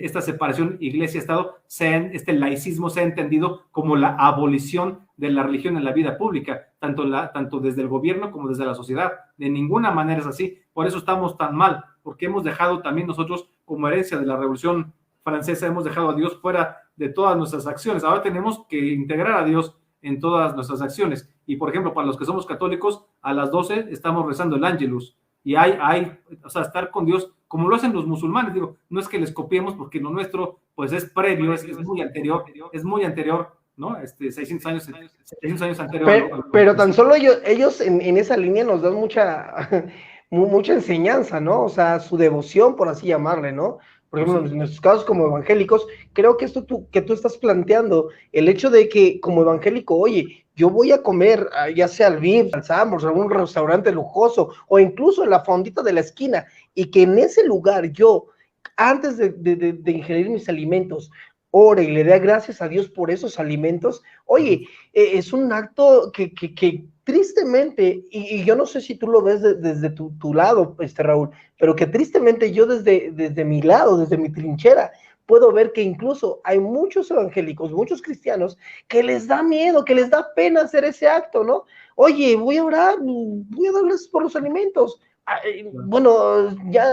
esta separación iglesia-estado, este laicismo sea entendido como la abolición de la religión en la vida pública, tanto desde el gobierno como desde la sociedad. De ninguna manera es así. Por eso estamos tan mal, porque hemos dejado también nosotros, como herencia de la Revolución Francesa, hemos dejado a Dios fuera de todas nuestras acciones. Ahora tenemos que integrar a Dios en todas nuestras acciones. Y, por ejemplo, para los que somos católicos, a las 12 estamos rezando el Ángelus. Y o sea, estar con Dios, como lo hacen los musulmanes. Digo, no es que les copiemos, porque lo nuestro, pues, es previo, es muy anterior, ¿no? 600 años anterior. Pero tan solo ellos en esa línea nos dan mucha enseñanza, ¿no? O sea, su devoción, por así llamarle, ¿no? Por ejemplo, en nuestros casos como evangélicos, creo que esto que tú estás planteando, el hecho de que como evangélico, oye, yo voy a comer, ya sea al Vips, al Sambors, a algún restaurante lujoso, o incluso en la fondita de la esquina, y que en ese lugar yo, antes de ingerir mis alimentos, ore y le dé gracias a Dios por esos alimentos, oye, es un acto que tristemente, y yo no sé si tú lo ves desde tu lado, Raúl, pero que tristemente yo desde mi lado, desde mi trinchera, puedo ver que incluso hay muchos evangélicos, muchos cristianos, que les da miedo, que les da pena hacer ese acto, ¿no? Oye, voy a orar, voy a darles por los alimentos. Bueno, ya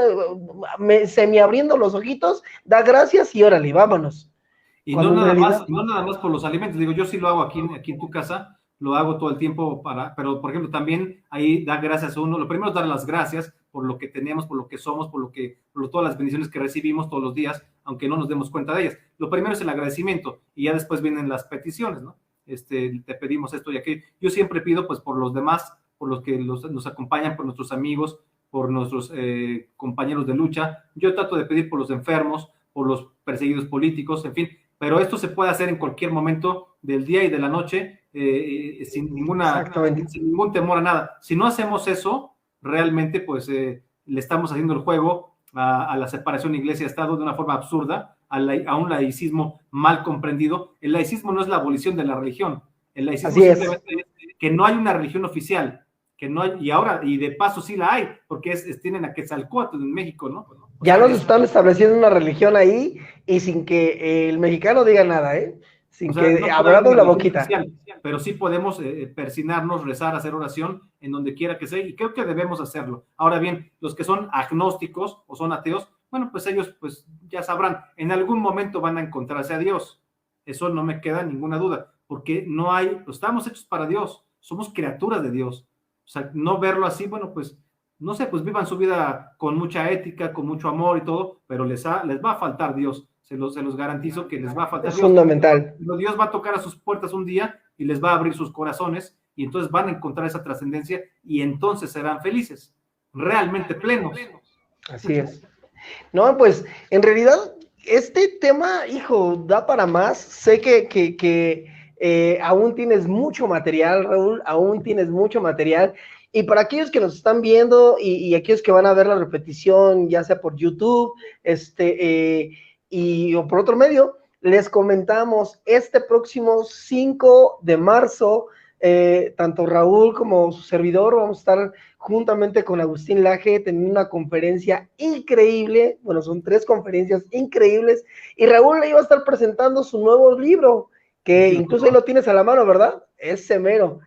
semi abriendo los ojitos, da gracias y órale, vámonos. Y no nada más por los alimentos. Digo, yo sí lo hago aquí en tu casa, lo hago todo el tiempo pero por ejemplo también ahí da gracias a uno. Lo primero es dar las gracias por lo que tenemos, por lo que somos, por todas las bendiciones que recibimos todos los días, aunque no nos demos cuenta de ellas. Lo primero es el agradecimiento y ya después vienen las peticiones, ¿no? Te pedimos esto y aquello. Yo siempre pido pues por los demás, por los que nos acompañan, por nuestros amigos, por nuestros compañeros de lucha, yo trato de pedir por los enfermos, por los perseguidos políticos, en fin, pero esto se puede hacer en cualquier momento del día y de la noche, sin ningún temor a nada. Si no hacemos eso, realmente pues le estamos haciendo el juego a la separación iglesia-estado de una forma absurda, a un laicismo mal comprendido. El laicismo no es la abolición de la religión, el laicismo simplemente es que no hay una religión oficial, que no hay, y de paso sí la hay, porque tienen a Quetzalcóatl en México, ¿no? Ya nos están estableciendo una religión ahí y sin que el mexicano diga nada, sin que no abramos la boquita. Oficial, pero sí podemos persinarnos, rezar, hacer oración en donde quiera que sea, y creo que debemos hacerlo. Ahora bien, los que son agnósticos o son ateos, bueno, pues ellos pues ya sabrán, en algún momento van a encontrarse a Dios. Eso no me queda ninguna duda, porque no hay, pues estamos hechos para Dios, somos criaturas de Dios. O sea, no verlo así, bueno, pues no sé, pues vivan su vida con mucha ética, con mucho amor y todo, pero les va a faltar Dios, se los garantizo que les va a faltar Dios. Es fundamental. Pero Dios va a tocar a sus puertas un día y les va a abrir sus corazones y entonces van a encontrar esa trascendencia y entonces serán felices, realmente plenos. Así es. No, pues en realidad este tema, hijo, da para más. Sé que aún tienes mucho material, Raúl, aún tienes mucho material. Y para aquellos que nos están viendo y aquellos que van a ver la repetición, ya sea por YouTube, o por otro medio, les comentamos, este próximo 5 de marzo, tanto Raúl como su servidor vamos a estar juntamente con Agustín Laje teniendo una conferencia increíble. Bueno, son 3 conferencias increíbles, y Raúl le iba a estar presentando su nuevo libro, que incluso ahí lo tienes a la mano, ¿verdad? Ese mero.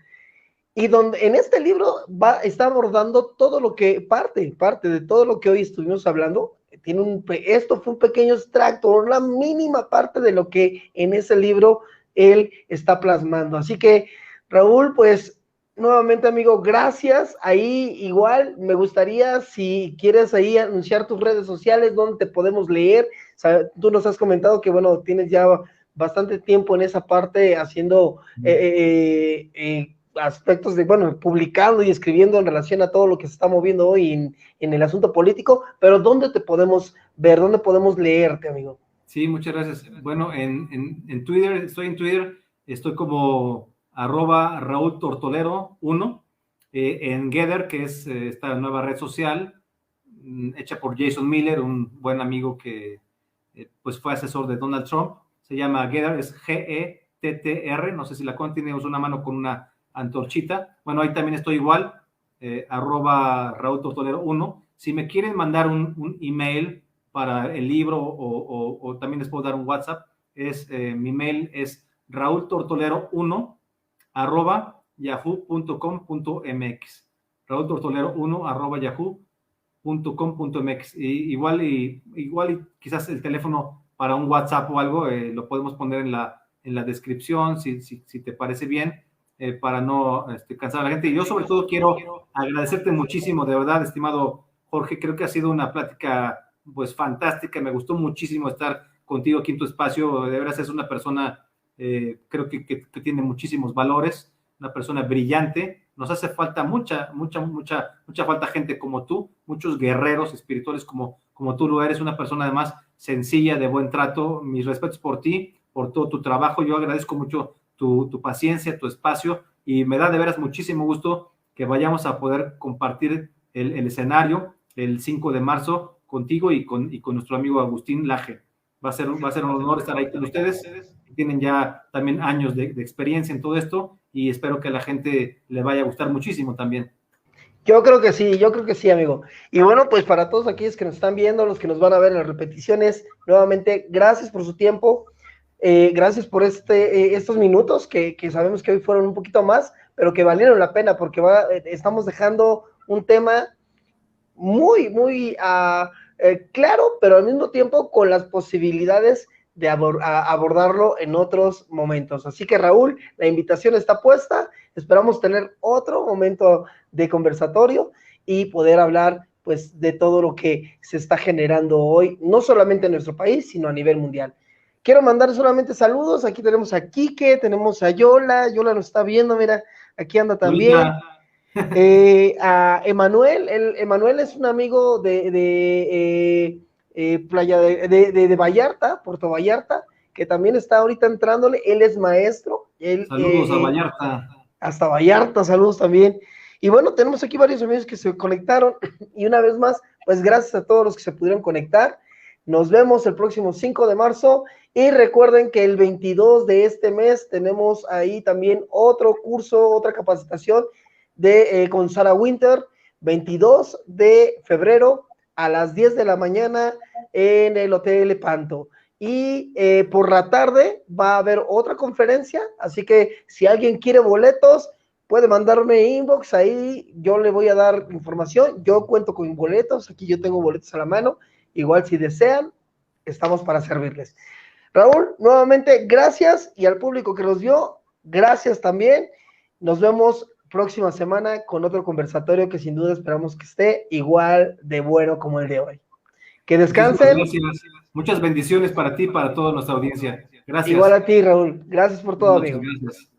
Y donde en este libro está abordando todo lo que, parte de todo lo que hoy estuvimos hablando. Esto fue un pequeño extracto, una mínima parte de lo que en ese libro él está plasmando. Así que, Raúl, pues, nuevamente, amigo, gracias. Ahí igual me gustaría, si quieres ahí anunciar tus redes sociales, donde te podemos leer. O sea, tú nos has comentado que, bueno, tienes ya bastante tiempo en esa parte haciendo aspectos de, bueno, publicando y escribiendo en relación a todo lo que se está moviendo hoy en el asunto político, pero ¿dónde te podemos ver? ¿Dónde podemos leerte, amigo? Sí, muchas gracias. Bueno, en Twitter, estoy como @Raúl Tortolero 1, en Gather, que es esta nueva red social, hecha por Jason Miller, un buen amigo que pues fue asesor de Donald Trump. Se llama Gather, es Gettr, no sé si la tenemos una mano con una antorchita. Bueno, ahí también estoy igual, @Raúl Tortolero 1. Si me quieren mandar un email para el libro o también les puedo dar un WhatsApp, mi mail es raultortolero1 @yahoo.com.mx, raultortolero1 @yahoo.com.mx. Igual y quizás el teléfono para un WhatsApp o algo lo podemos poner en la descripción, si te parece bien, para no cansar a la gente. Y yo sobre todo quiero agradecerte muchísimo, de verdad, estimado Jorge. Creo que ha sido una plática pues fantástica, me gustó muchísimo estar contigo aquí en tu espacio. De veras es una persona, creo que tiene muchísimos valores, una persona brillante. Nos hace falta mucha falta gente como tú, muchos guerreros espirituales como tú lo eres, una persona además sencilla, de buen trato. Mis respetos por ti, por todo tu trabajo. Yo agradezco mucho tu paciencia, tu espacio, y me da de veras muchísimo gusto que vayamos a poder compartir el escenario el 5 de marzo contigo y con nuestro amigo Agustín Laje. Va a ser un honor estar ahí con ustedes. Tienen ya también años de experiencia en todo esto, y espero que a la gente le vaya a gustar muchísimo también. Yo creo que sí, amigo. Y bueno, pues para todos aquellos que nos están viendo, los que nos van a ver en las repeticiones, nuevamente, gracias por su tiempo. Gracias por estos minutos que sabemos que hoy fueron un poquito más, pero que valieron la pena, porque estamos dejando un tema muy, muy claro, pero al mismo tiempo con las posibilidades de abordarlo en otros momentos. Así que, Raúl, la invitación está puesta. Esperamos tener otro momento de conversatorio y poder hablar pues de todo lo que se está generando hoy, no solamente en nuestro país, sino a nivel mundial. Quiero mandar solamente saludos. Aquí tenemos a Quique, tenemos a Yola nos está viendo, mira, aquí anda también. A Emanuel, Emanuel es un amigo Playa de Vallarta, Puerto Vallarta, que también está ahorita entrándole, él es maestro. Saludos a Vallarta. Hasta Vallarta, saludos también. Y bueno, tenemos aquí varios amigos que se conectaron, y una vez más, pues gracias a todos los que se pudieron conectar. Nos vemos el próximo 5 de marzo, y recuerden que el 22 de este mes tenemos ahí también otro curso, otra capacitación con Sarah Winter, 22 de febrero a las 10 de la mañana en el Hotel Lepanto. Y por la tarde va a haber otra conferencia, así que si alguien quiere boletos, puede mandarme inbox, ahí yo le voy a dar información. Yo cuento con boletos, aquí yo tengo boletos a la mano, igual si desean, estamos para servirles. Raúl, nuevamente gracias, y al público que nos vio, gracias también. Nos vemos próxima semana con otro conversatorio que sin duda esperamos que esté igual de bueno como el de hoy. Que descansen. Muchas bendiciones para ti y para toda nuestra audiencia. Gracias. Igual a ti, Raúl. Gracias por todo, amigo. Gracias.